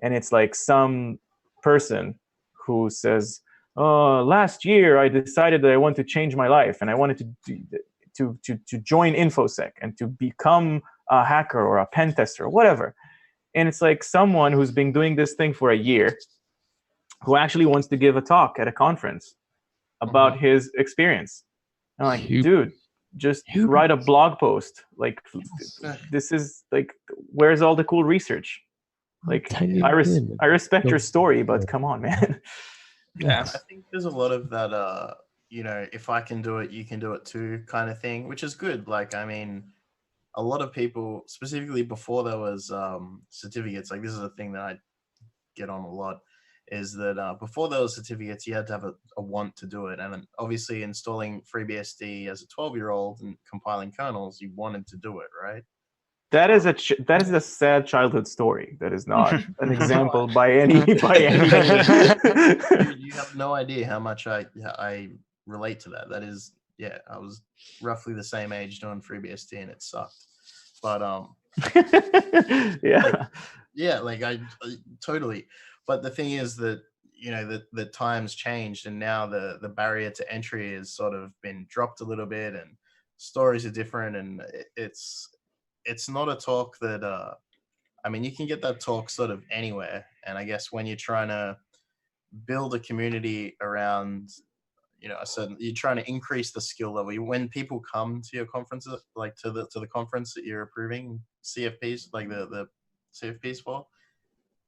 And it's like some person who says, oh, last year I decided that I want to change my life and I wanted to join InfoSec and to become a hacker or a pen tester or whatever. And it's like someone who's been doing this thing for a year who actually wants to give a talk at a conference about his experience. I'm like, dude, just write a blog post. Like, this is like, where's all the cool research? Like, I respect your story, but come on, man. Yeah, I think there's a lot of that, you know, if I can do it, you can do it too kind of thing, which is good. Like, I mean, a lot of people, specifically before there was certificates, like this is a thing that I get on a lot, is that before there was certificates, you had to have a want to do it. And then obviously installing FreeBSD as a 12-year-old and compiling kernels, you wanted to do it, right? That is a sad childhood story. That is not an example by any means. You have no idea how much I relate to that. That is, yeah, I was roughly the same age doing FreeBSD and it sucked. But like I totally. But the thing is that, you know, the times changed and now the barrier to entry has sort of been dropped a little bit and stories are different and it's not a talk that I mean, you can get that talk sort of anywhere. And I guess when you're trying to build a community around, you know, you're trying to increase the skill level. When people come to your conferences, like to the conference that you're approving CFPs, like the CFPs for,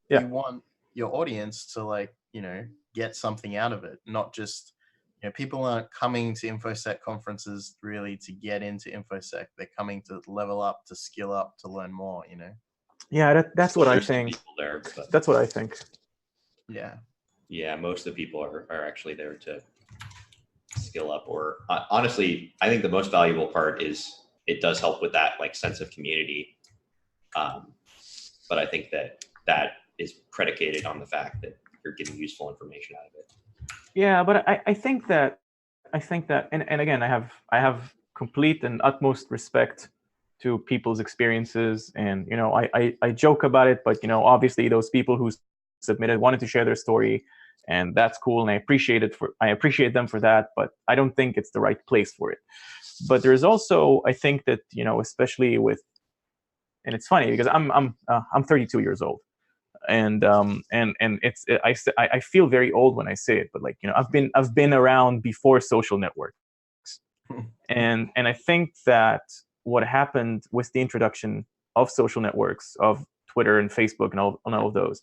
you want your audience to, like, you know, get something out of it, not just, you know, people aren't coming to InfoSec conferences really to get into InfoSec. They're coming to level up, to skill up, to learn more, you know? Yeah, that's what I There's some think. people there, but That's what I think. Yeah, most of the people are actually there to skill up, or honestly, I think the most valuable part is it does help with that like sense of community. But I think that is predicated on the fact that you're getting useful information out of it. Yeah, but I think that, and again, I have complete and utmost respect to people's experiences, and you know, I joke about it, but you know, obviously those people who submitted wanted to share their story, and that's cool, and I appreciate them for that, but I don't think it's the right place for it. But there's also, I think that, you know, especially with, and it's funny because I'm 32 years old. And I feel very old when I say it, but like, you know, I've been around before social networks, and I think that what happened with the introduction of social networks, of Twitter and Facebook and all of those,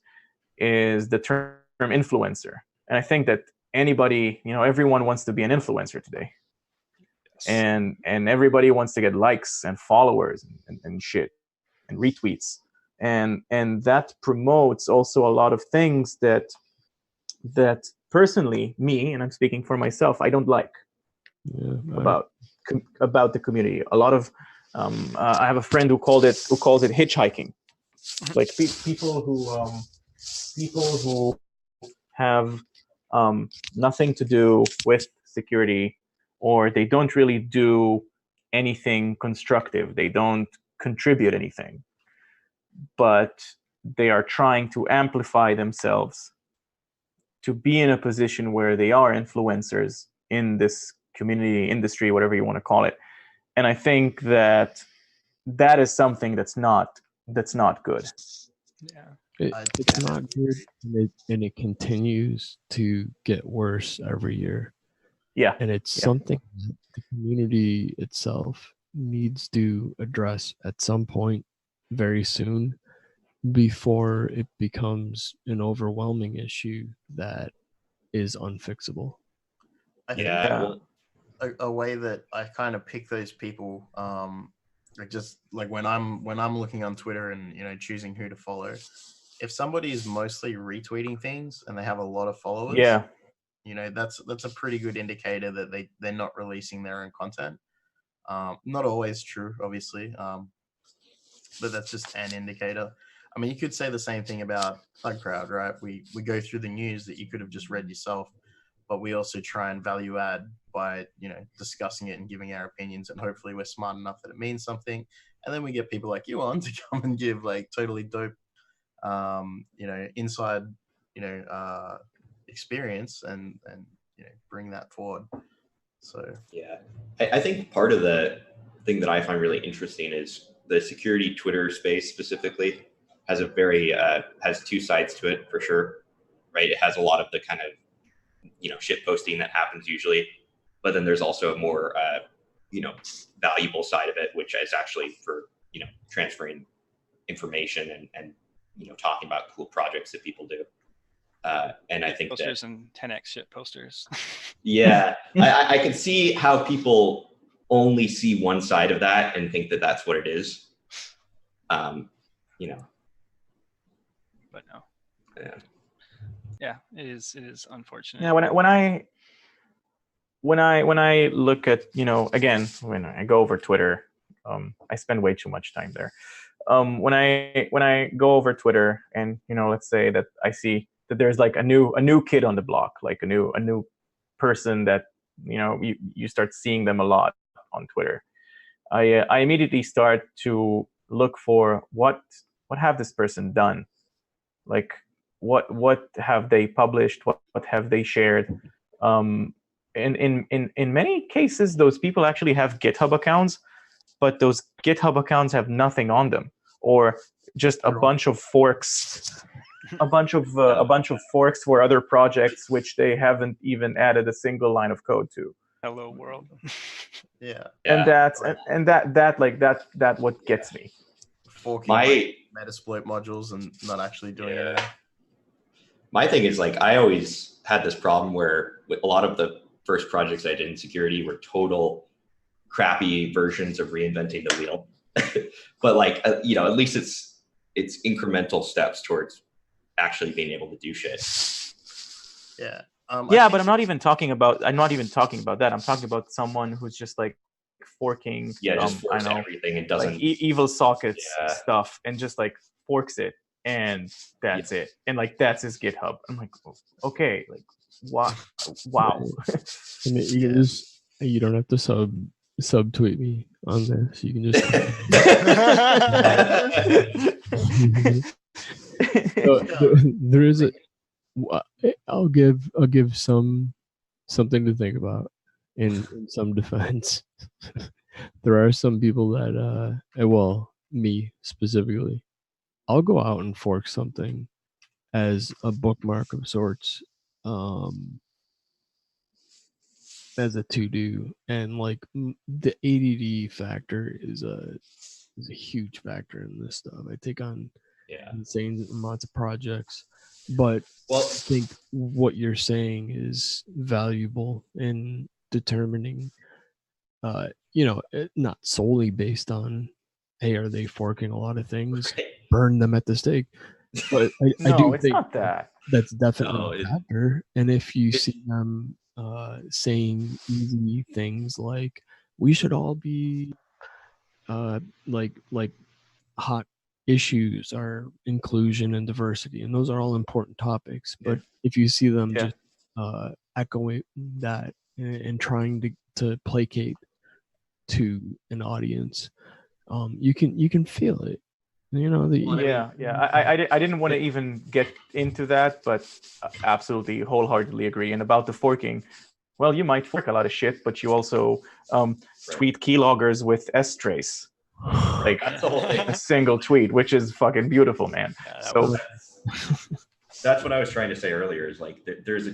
is the term influencer. And I think that anybody, you know, everyone wants to be an influencer today. and everybody wants to get likes and followers and shit and retweets, and that promotes also a lot of things that personally, me, and I'm speaking for myself, I don't like about the community. A lot of I have a friend who calls it hitchhiking, like people who have nothing to do with security, or they don't really do anything constructive. They don't contribute anything, but they are trying to amplify themselves to be in a position where they are influencers in this community, industry, whatever you want to call it. And I think that is something that's not good. Yeah. It's not good, and it continues to get worse every year. Yeah. And it's something that the community itself needs to address at some point very soon, before it becomes an overwhelming issue that is unfixable. I think a way that I kind of pick those people, like just like when I'm looking on Twitter and choosing who to follow, if somebody is mostly retweeting things and they have a lot of followers, that's a pretty good indicator that they're not releasing their own content. Not always true, obviously, but that's just an indicator. I mean, you could say the same thing about ThugCrowd, right? We go through the news that you could have just read yourself, but we also try and value add by discussing it and giving our opinions, and hopefully we're smart enough that it means something. And then we get people like you on to come and give like totally dope, inside, experience and bring that forward. So yeah, I think part of the thing that I find really interesting is the security Twitter space specifically has a very has two sides to it for sure, right? It has a lot of the kind of shit posting that happens usually, but then there's also a more valuable side of it, which is actually for transferring information and talking about cool projects that people do. And I think posters and 10x shit posters. Yeah, I can see how people only see one side of that and think that that's what it is. But no. Yeah. Yeah, it is unfortunate. Yeah, when I look at again, when I go over Twitter, I spend way too much time there. When I go over Twitter and let's say that I see that there's like a new kid on the block, like a new person that you start seeing them a lot on Twitter, I immediately start to look for what have this person done, like what have they published, what have they shared. In many cases, those people actually have GitHub accounts, but those GitHub accounts have nothing on them, or just a bunch of forks, a bunch of forks for other projects which they haven't even added a single line of code to. Hello world. Yeah. And that's that what gets me. Forking Metasploit modules and not actually doing anything. My thing is, like, I always had this problem where with a lot of the first projects I did in security were total crappy versions of reinventing the wheel. But like, at least it's incremental steps towards actually being able to do shit. Yeah. But I'm not even talking about that. I'm talking about someone who's just like forking. Just forks everything and doesn't like evil sockets stuff and just like forks it, and that's it. And like that's his GitHub. I'm like, okay, like wow. And you can just, you don't have to subtweet me on this. You can just there is I'll give something to think about in some defense. There are some people that well, me specifically, I'll go out and fork something as a bookmark of sorts, as a to-do, and like the ADD factor is a huge factor in this stuff. I take on insane amounts of projects, but I think what you're saying is valuable in determining not solely based on, hey, are they forking a lot of things? Burn them at the stake. But I do it's think not that. that's definitely No, a factor. And if you see them saying easy things like, we should all be like hot issues are inclusion and diversity, and those are all important topics. But if you see them just echoing that and trying to placate to an audience, you can feel it. I didn't want to even get into that, but absolutely wholeheartedly agree. And about the forking, well, you might fork a lot of shit, but you also tweet keyloggers with S-trace. Like a single tweet, which is fucking beautiful, man. That's what I was trying to say earlier. Is like there's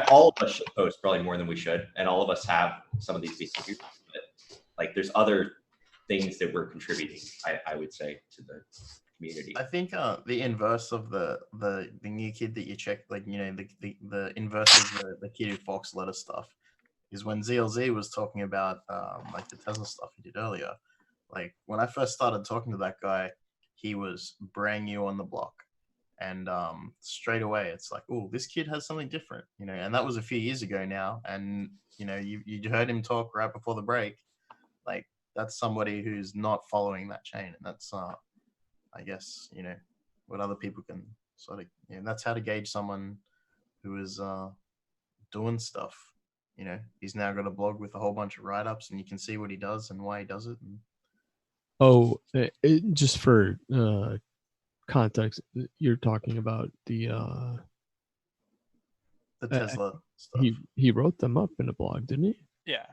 all of us should post probably more than we should, and all of us have some of these behaviors. But like there's other things that we're contributing. I would say to the community. I think the inverse of the new kid that you check, like the inverse of the kid who forks a lot of stuff, is when ZLZ was talking about like the Tesla stuff he did earlier. Like when I first started talking to that guy, he was brand new on the block, and straight away it's like, oh, this kid has something different, and that was a few years ago now. And you heard him talk right before the break, like that's somebody who's not following that chain, and that's I guess what other people can sort of that's how to gauge someone who is doing stuff. He's now got a blog with a whole bunch of write-ups, and you can see what he does and why he does it. Just for context, you're talking about the Tesla stuff. He wrote them up in a blog, didn't he? Yeah.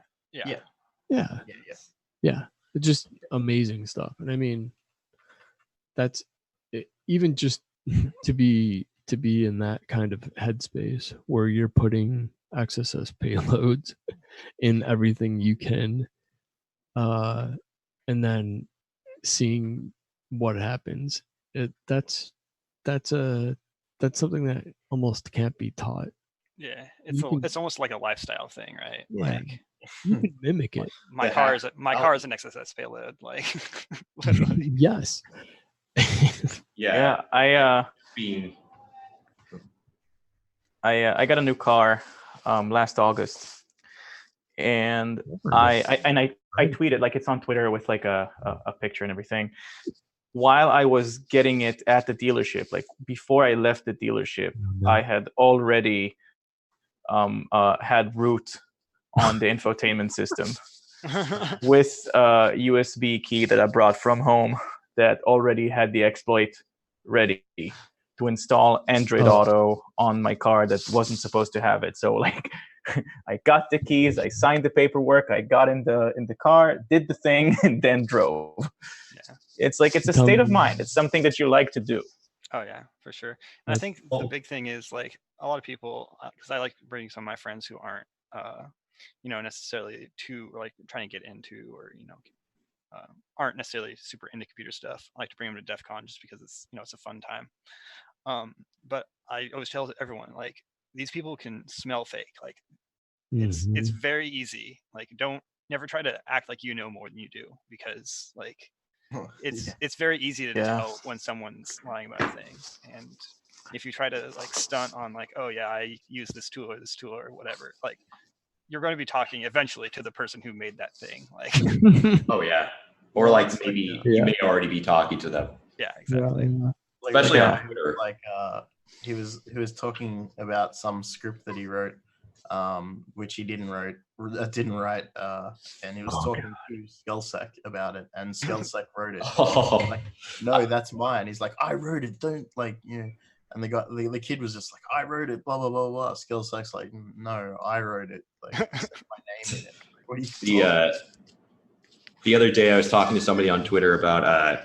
It's just amazing stuff. And I mean, that's even just to be in that kind of headspace where you're putting XSS payloads in everything you can, and then seeing what happens. That's something that almost can't be taught. Yeah, it's almost like a lifestyle thing, right? Yeah. Like You can mimic it. my car is an XSS payload, like literally. Yes. I got a new car last August, and I tweeted, like, it's on Twitter with like a picture and everything. While I was getting it at the dealership, like before I left the dealership, I had already had root on the infotainment system with a USB key that I brought from home that already had the exploit ready to install Android Auto on my car that wasn't supposed to have it. So like I got the keys, I signed the paperwork, I got in the car, did the thing, and then drove. Yeah. It's like, it's a state of mind. It's something that you like to do. Oh yeah, for sure. And I think the big thing is, like, a lot of people, because I like bringing some of my friends who aren't necessarily too, like, trying to get into, or aren't necessarily super into computer stuff. I like to bring them to DEF CON just because it's it's a fun time. But I always tell everyone, like, these people can smell fake. Like, it's very easy. Like, never try to act like you know more than you do, because like it's very easy to tell when someone's lying about a thing. And if you try to like stunt on like, oh yeah, I use this tool or whatever, like, you're going to be talking eventually to the person who made that thing. Like, oh yeah, or like maybe you may already be talking to them. Yeah, exactly. Especially on Twitter. Like he was talking about some script that he wrote, which he didn't write, and he was talking to Skellsack about it, and Skellsack wrote it. Like, no, that's mine. He's like, I wrote it. Don't, like, And the kid was just like, I wrote it. Blah blah blah blah. Skellsack's like, no, I wrote it. Like, my name in it. What are you? The other day, I was talking to somebody on Twitter about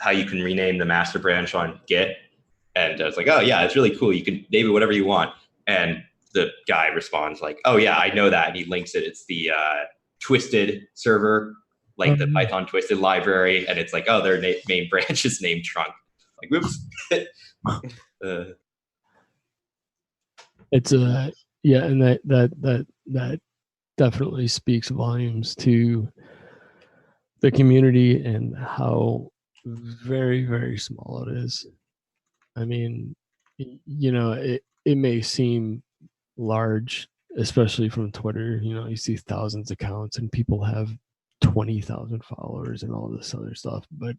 how you can rename the master branch on Git, and I was like, oh yeah, it's really cool. You can name it whatever you want, and the guy responds like, oh yeah, I know that. And he links it. It's the Twisted server, like the Python Twisted library. And it's like, oh, their main branch is named trunk. Like, whoops. It's and that definitely speaks volumes to the community and how very, very small it is. I mean, you know, it may seem large, especially from Twitter. You know, you see thousands of accounts and people have 20,000 followers and all this other stuff. But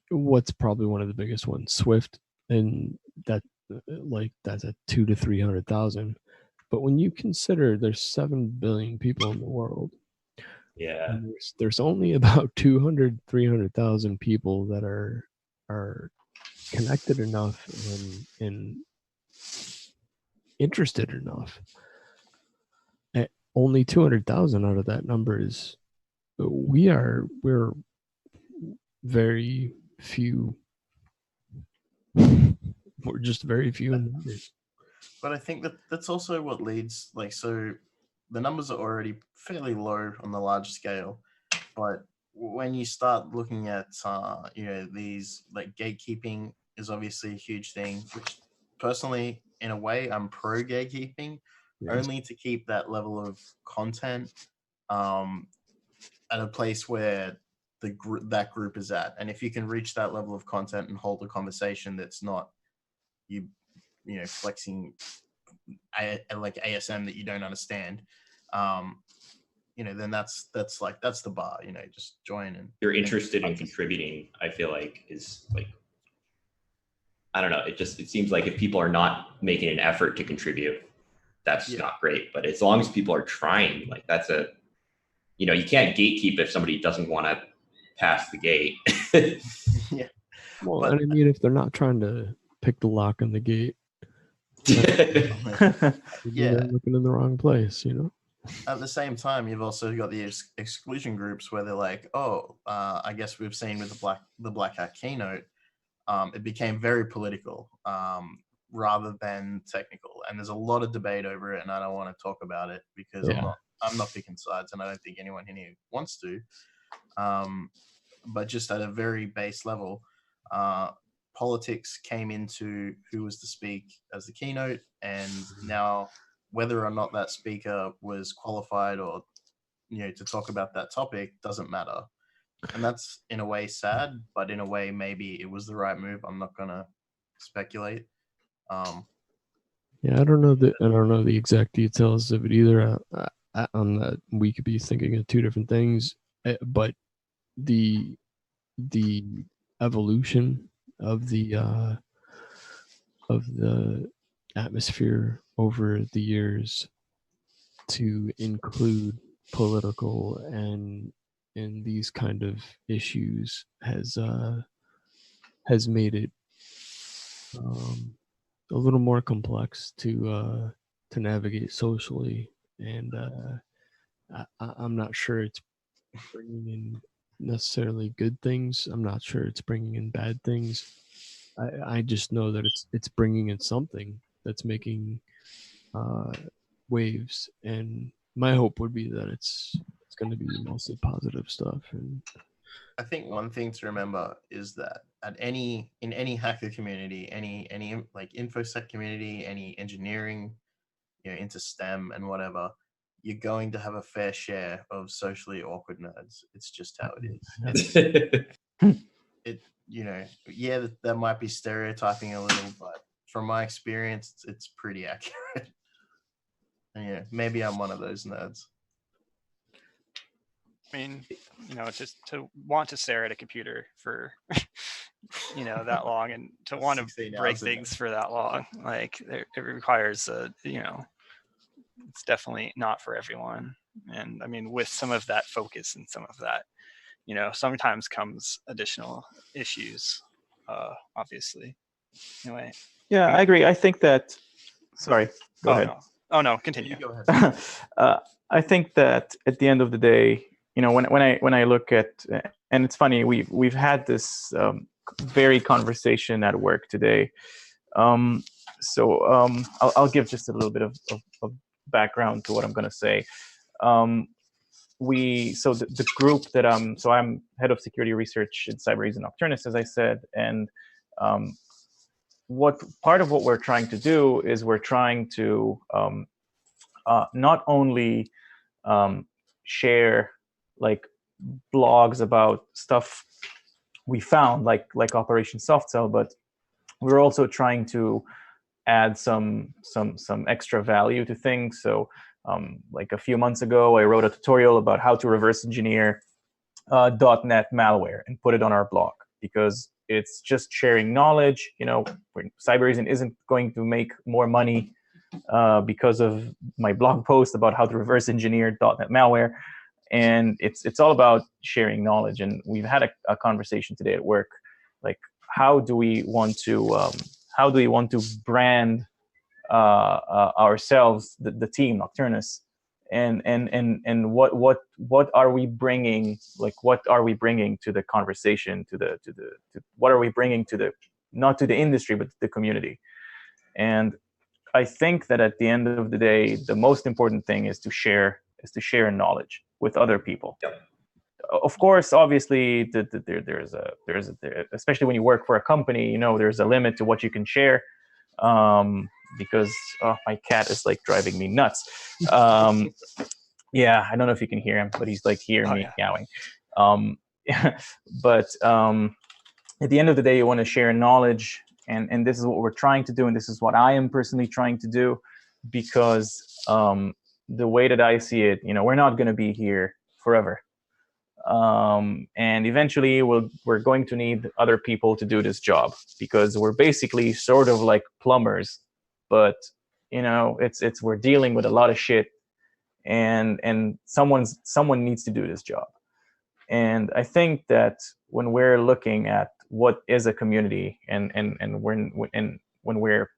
what's probably one of the biggest ones, Swift, and that's at 200 to 300,000. But when you consider there's 7 billion people in the world, Yeah, and there's only about 200, 300,000 people that are connected enough and interested enough. Only 200,000 out of that number is we're very few. We're just very few in numbers. But I think that's also what leads, like, so the numbers are already fairly low on the large scale, but when you start looking at these, like, gatekeeping is obviously a huge thing, which personally, in a way, I'm pro gatekeeping, only to keep that level of content at a place where that group is at. And if you can reach that level of content and hold a conversation that's not you flexing like ASM that you don't understand, then that's the bar. Just join and you're interested in contributing. I feel like is like, I don't know. It seems like if people are not making an effort to contribute, that's not great. But as long as people are trying, like that's you can't gatekeep if somebody doesn't want to pass the gate. Yeah. Well, and I mean, if they're not trying to pick the lock in the gate, they're looking in the wrong place, At the same time, you've also got the exclusion groups where they're like, oh, I guess we've seen with the Black Hat keynote, it became very political rather than technical, and there's a lot of debate over it, and I don't want to talk about it because I'm not picking sides, and I don't think anyone here wants to. But just at a very base level, politics came into who was to speak as the keynote, and now whether or not that speaker was qualified or to talk about that topic doesn't matter. And that's in a way sad, but in a way maybe it was the right move. I'm not gonna speculate. Yeah, I don't know the exact details of it either. On that, we could be thinking of two different things, but the evolution of the atmosphere over the years to include political and these kind of issues has made it a little more complex to navigate socially, and I'm not sure it's bringing in necessarily good things. I'm not sure it's bringing in bad things. I just know that it's bringing in something that's making waves, and my hope would be that it's going to be mostly positive stuff. And I think one thing to remember is that in any hacker community, any like infosec community, any engineering, into STEM and whatever, you're going to have a fair share of socially awkward nerds. It's just how it is. That might be stereotyping a little, but from my experience, it's pretty accurate. And maybe I'm one of those nerds. I mean, just to want to stare at a computer for, that long, and to want to break things for that long, like it requires it's definitely not for everyone. And I mean, with some of that focus and some of that, sometimes comes additional issues, obviously. Anyway. Yeah, I agree. I think that, sorry, go ahead. No. Oh no, continue. Go ahead. I think that at the end of the day, when I look at, and it's funny, we've had this very conversation at work today. I'll give just a little bit of background to what I'm going to say. The group that I'm head of security research in Cyber and Nocturnus, as I said, and part of what we're trying to do is we're trying to not only share like blogs about stuff we found, like Operation Soft Cell, but we're also trying to add some extra value to things. So like a few months ago, I wrote a tutorial about how to reverse engineer .NET malware and put it on our blog, because it's just sharing knowledge. You know, Cybereason isn't going to make more money because of my blog post about how to reverse engineer .NET malware. And it's all about sharing knowledge. And we've had a conversation today at work, like how do we want to brand ourselves, the team Nocturnus, and what are we bringing, like what are we bringing to the conversation, to what are we bringing to the, not to the industry but to the community. And I think that at the end of the day, the most important thing is to share knowledge with other people. Yep. Of course, obviously, there's especially when you work for a company, you know, there's a limit to what you can share, because my cat is like driving me nuts. Yeah, I don't know if you can hear him, but he's like meowing. But at the end of the day, you want to share knowledge, and this is what we're trying to do, and this is what I am personally trying to do, because the way that I see it, you know, we're not going to be here forever. And eventually we're going to need other people to do this job, because we're basically sort of like plumbers, but you know, we're dealing with a lot of shit, and someone needs to do this job. And I think that when we're looking at what is a community, and when we're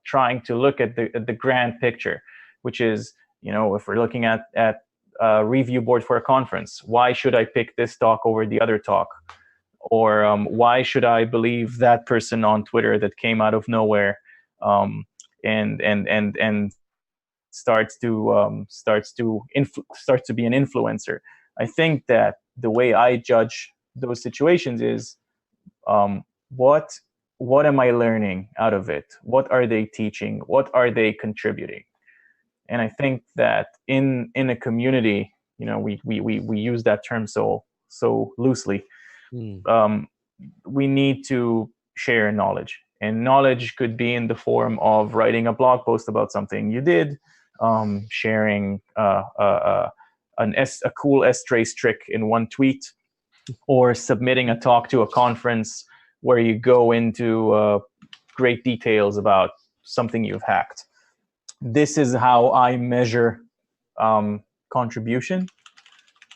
trying to look at the grand picture, which is, you know, if we're looking at review board for a conference, why should I pick this talk over the other talk? Or why should I believe that person on Twitter that came out of nowhere and starts to be an influencer? I think that the way I judge those situations is what am I learning out of it? What are they teaching? What are they contributing? And I think that in a community, you know, we use that term so loosely. We need to share knowledge, and knowledge could be in the form of writing a blog post about something you did, sharing a cool S-trace trick in one tweet, or submitting a talk to a conference where you go into great details about something you've hacked. This is how I measure contribution,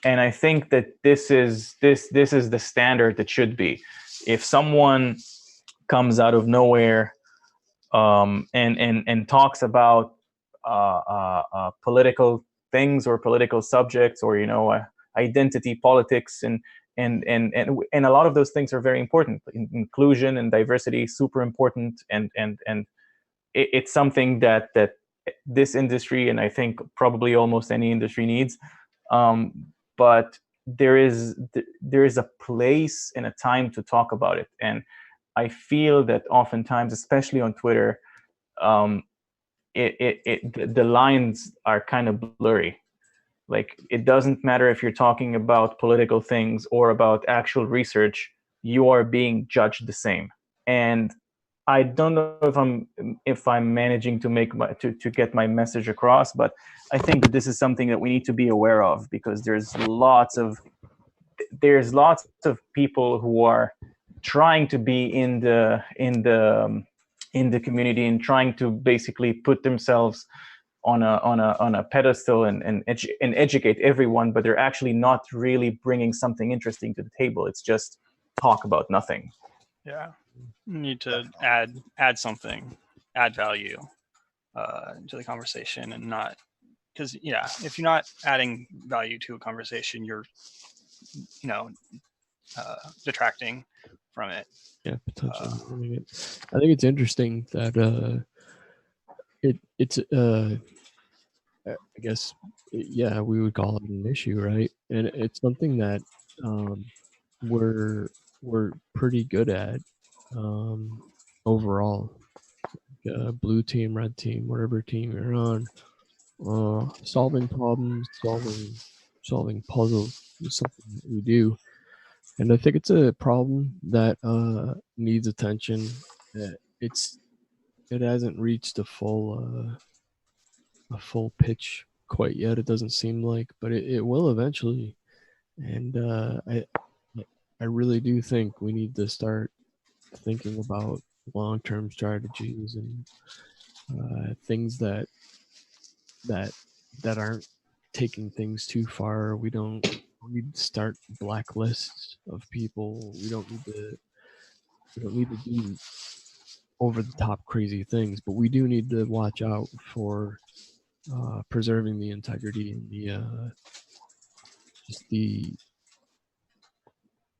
and I think that this is the standard that should be. If someone comes out of nowhere and talks about political things or political subjects, or, you know, identity politics, and a lot of those things are very important. Inclusion and diversity, super important, and it's something that this industry, and I think probably almost any industry, needs. But there is a place and a time to talk about it, and I feel that oftentimes, especially on Twitter, the lines are kind of blurry. Like, it doesn't matter if you're talking about political things or about actual research, you are being judged the same. And I don't know if I'm managing to make to get my message across, but I think that this is something that we need to be aware of, because there's lots of people who are trying to be in the community and trying to basically put themselves on a pedestal and educate everyone, but they're actually not really bringing something interesting to the table. It's just talk about nothing. Yeah, you need to add something, add value to the conversation, and not, because if you're not adding value to a conversation, you're detracting from it. Yeah, potentially. I think it's interesting that it's I guess, yeah, we would call it an issue, right? And it's something that we're pretty good at overall. Blue team, red team, whatever team you're on, solving problems, solving puzzles is something that we do, and I think it's a problem that needs attention. It hasn't reached a full pitch quite yet. It doesn't seem like, but it will eventually. And I really do think we need to start thinking about long-term strategies and things that that aren't taking things too far. We don't need to start blacklists of people. We don't need to do over the top crazy things, but we do need to watch out for preserving the integrity and just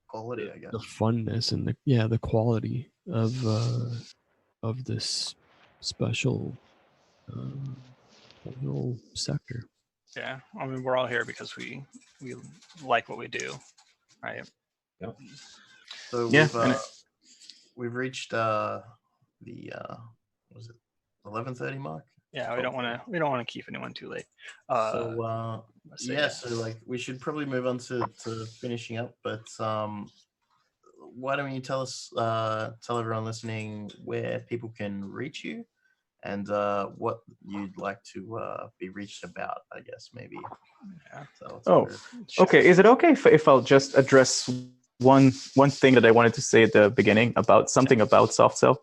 Quality, I guess. the funness and the quality of this special special sector. Yeah, I mean, we're all here because we like what we do, right? Yep. So Yeah, we've reached the what was it 11:30 mark? Yeah, we don't want to keep anyone too late. Yeah, so like we should probably move on to finishing up, but why don't you tell us tell everyone listening where people can reach you and what you'd like to be reached about, I guess maybe. Yeah. Oh, okay. Is it okay if I'll just address one thing that I wanted to say at the beginning about something about soft cell?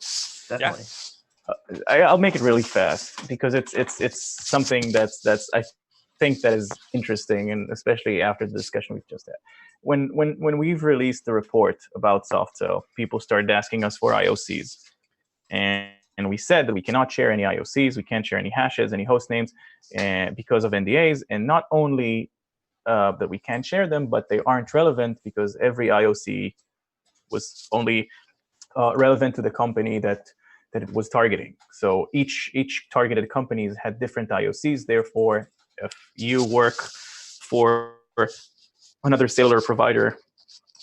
Definitely. I'll make it really fast because it's something that's I think that is interesting, and especially after the discussion we've just had. When we've released the report about soft cell, people started asking us for IOCs, and we said that we cannot share any IOCs, we can't share any hashes, any host names, and because of NDAs, and not only that we can't share them, but they aren't relevant because every IOC was only relevant to the company that it was targeting. So each targeted companies had different IOCs. Therefore, if you work for another cellular provider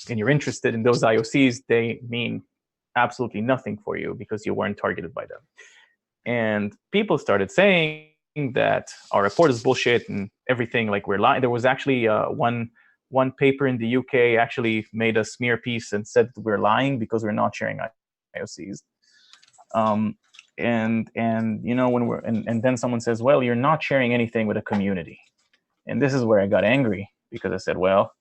and you're interested in those IOCs, they mean absolutely nothing for you because you weren't targeted by them. And people started saying that our report is bullshit and everything, like we're lying. There was actually one paper in the UK actually made a smear piece and said that we're lying because we're not sharing IOCs. And you know, when and then someone says, well, you're not sharing anything with a community. And this is where I got angry because I said, well,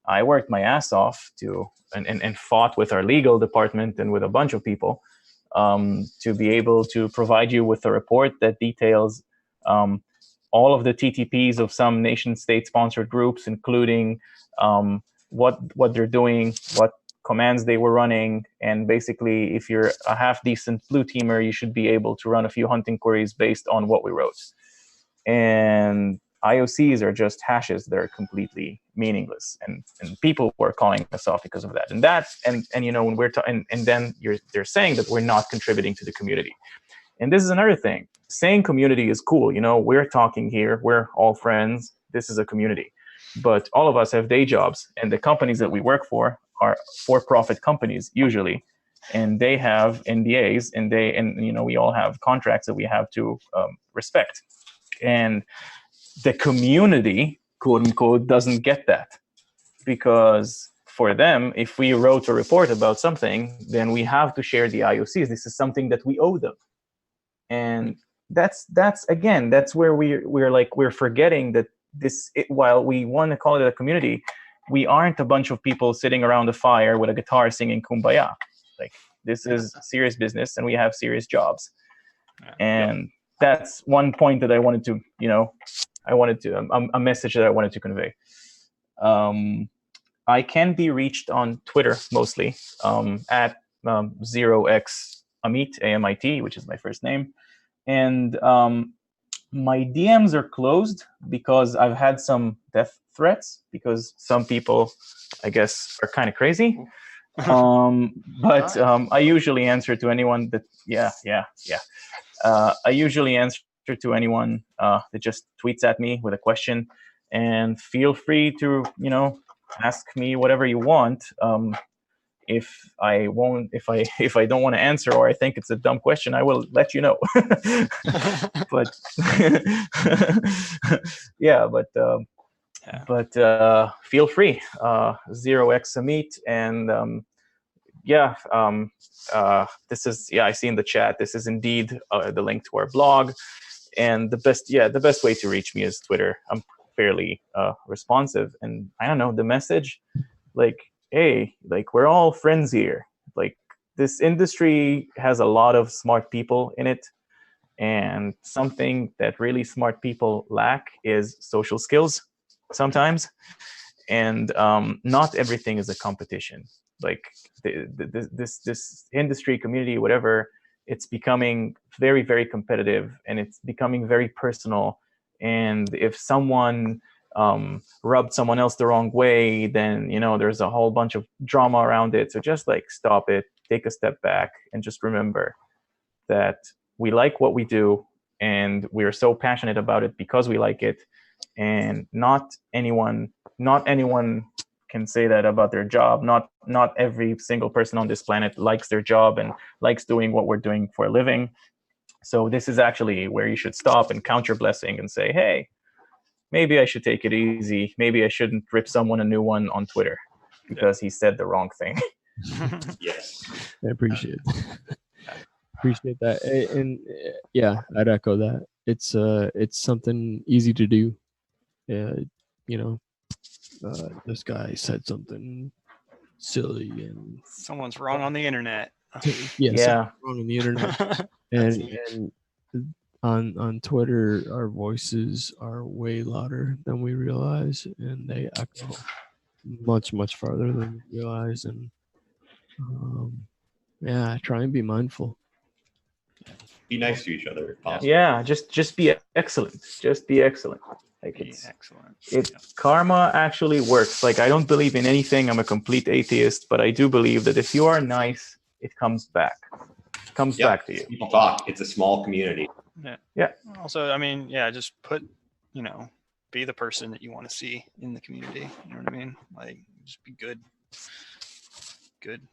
I worked my ass off to and fought with our legal department and with a bunch of people to be able to provide you with a report that details all of the TTPs of some nation-state sponsored groups, including what they're doing, what commands they were running, and basically, if you're a half-decent blue teamer, you should be able to run a few hunting queries based on what we wrote. And IOCs are just hashes; they're completely meaningless, and people were calling us off because of that. And you know, when we're and then they're saying that we're not contributing to the community. And this is another thing. Saying community is cool. You know, we're talking here. We're all friends. This is a community. But all of us have day jobs, and the companies that we work for are for-profit companies usually, and they have NDAs, and you know, we all have contracts that we have to respect. And the community, quote unquote, doesn't get that because for them, if we wrote a report about something, then we have to share the IOCs. This is something that we owe them. And that's where we're forgetting that while we want to call it a community, we aren't a bunch of people sitting around a fire with a guitar singing Kumbaya. Like, this is serious business, and we have serious jobs. And that's one point that I wanted to, you know, a message that I wanted to convey. I can be reached on Twitter mostly at 0x Amit, which is my first name. And my DMs are closed because I've had some death threats because some people, I guess, are kind of crazy. But I usually answer to anyone that, I usually answer to anyone that just tweets at me with a question, and feel free to, you know, ask me whatever you want. if I don't want to answer or I think it's a dumb question, I will let you know. But yeah, but feel free. 0x Amit, and this is, I see in the chat, this is indeed the link to our blog, and the best way to reach me is Twitter. I'm fairly responsive, and I don't know, the message, like, hey, like, we're all friends here. Like, this industry has a lot of smart people in it, and something that really smart people lack is social skills sometimes. And not everything is a competition. Like, this industry, community, whatever, it's becoming very, very competitive, and it's becoming very personal. And if someone rubbed someone else the wrong way, then there's a whole bunch of drama around it. So just like stop it, take a step back, and just remember that we like what we do, and we are so passionate about it because we like it. And not anyone can say that about their job. Not every single person on this planet likes their job and likes doing what we're doing for a living. So this is actually where you should stop and count your blessing and say, hey, maybe I should take it easy. Maybe I shouldn't rip someone a new one on Twitter because he said the wrong thing. Yes. I appreciate it. Appreciate that. And yeah, I'd echo that. It's something easy to do. This guy said something silly, and someone's wrong on the internet. Yeah. Wrong on the internet. and on Twitter, our voices are way louder than we realize, and they echo much, much farther than we realize. And try and be mindful. Be nice to each other if possible. Yeah, just be excellent. Just be excellent. Like, it's excellent. Karma actually works. Like, I don't believe in anything. I'm a complete atheist, but I do believe that if you are nice, it comes back. It comes back to you. People talk. It's a small community. Yeah. Also, I mean, just put, be the person that you want to see in the community. You know what I mean? Like, just be good. Good.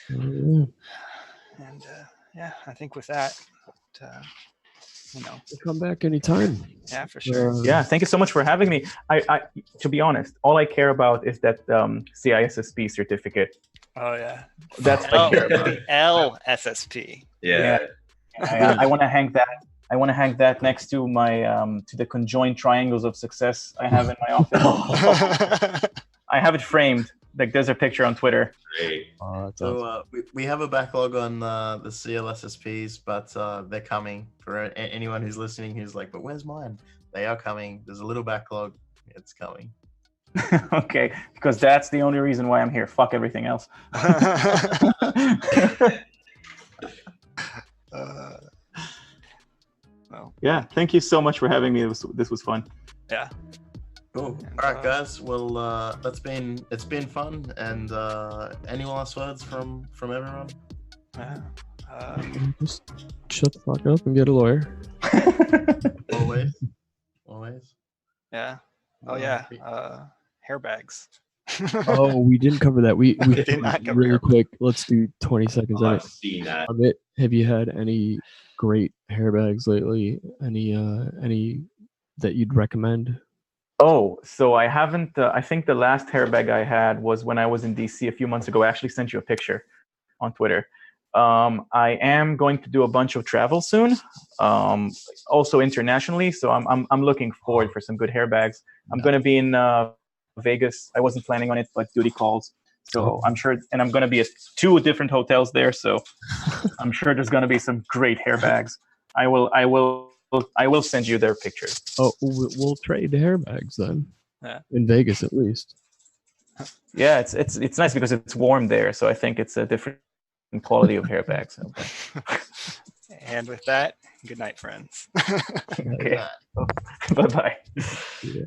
And I think with that, come back anytime. Yeah, for sure. Thank you so much for having me. I to be honest, all I care about is that CISSP certificate. Oh yeah, that's what I care about. The LSSP. Yeah. I want to hang that. I want to hang that next to my to the conjoined triangles of success I have in my office. I have it framed. Like, there's a picture on Twitter. Great. So we have a backlog on the CLSSPs, but they're coming. For anyone who's listening who's like, but where's mine? They are coming. There's a little backlog. It's coming. Okay, because that's the only reason why I'm here. Fuck everything else. Yeah, thank you so much for having me. This was fun. Yeah. Cool. All right, guys. Well, it's been fun. And any last words from everyone? Just shut the fuck up and get a lawyer. Always. Yeah. Oh yeah. Hair bags. Oh, we didn't cover that. We did not cover really quick. Let's do 20 seconds on I've it. seen that. Amit, have you had any great hair bags lately? Any that you'd recommend? Oh, so I haven't. I think the last hair bag I had was when I was in DC a few months ago. I actually sent you a picture on Twitter. I am going to do a bunch of travel soon, also internationally. So I'm looking forward for some good hair bags. I'm going to be in Vegas. I wasn't planning on it, but duty calls. So I'm sure, and I'm going to be at 2 different hotels there. So I'm sure there's going to be some great hair bags. I will send you their pictures. Oh, we'll trade hair bags then. Yeah. In Vegas, at least. Yeah, it's nice because it's warm there, so I think it's a different quality of hair bags. And with that, good night, friends. Okay. Bye-bye. Yeah.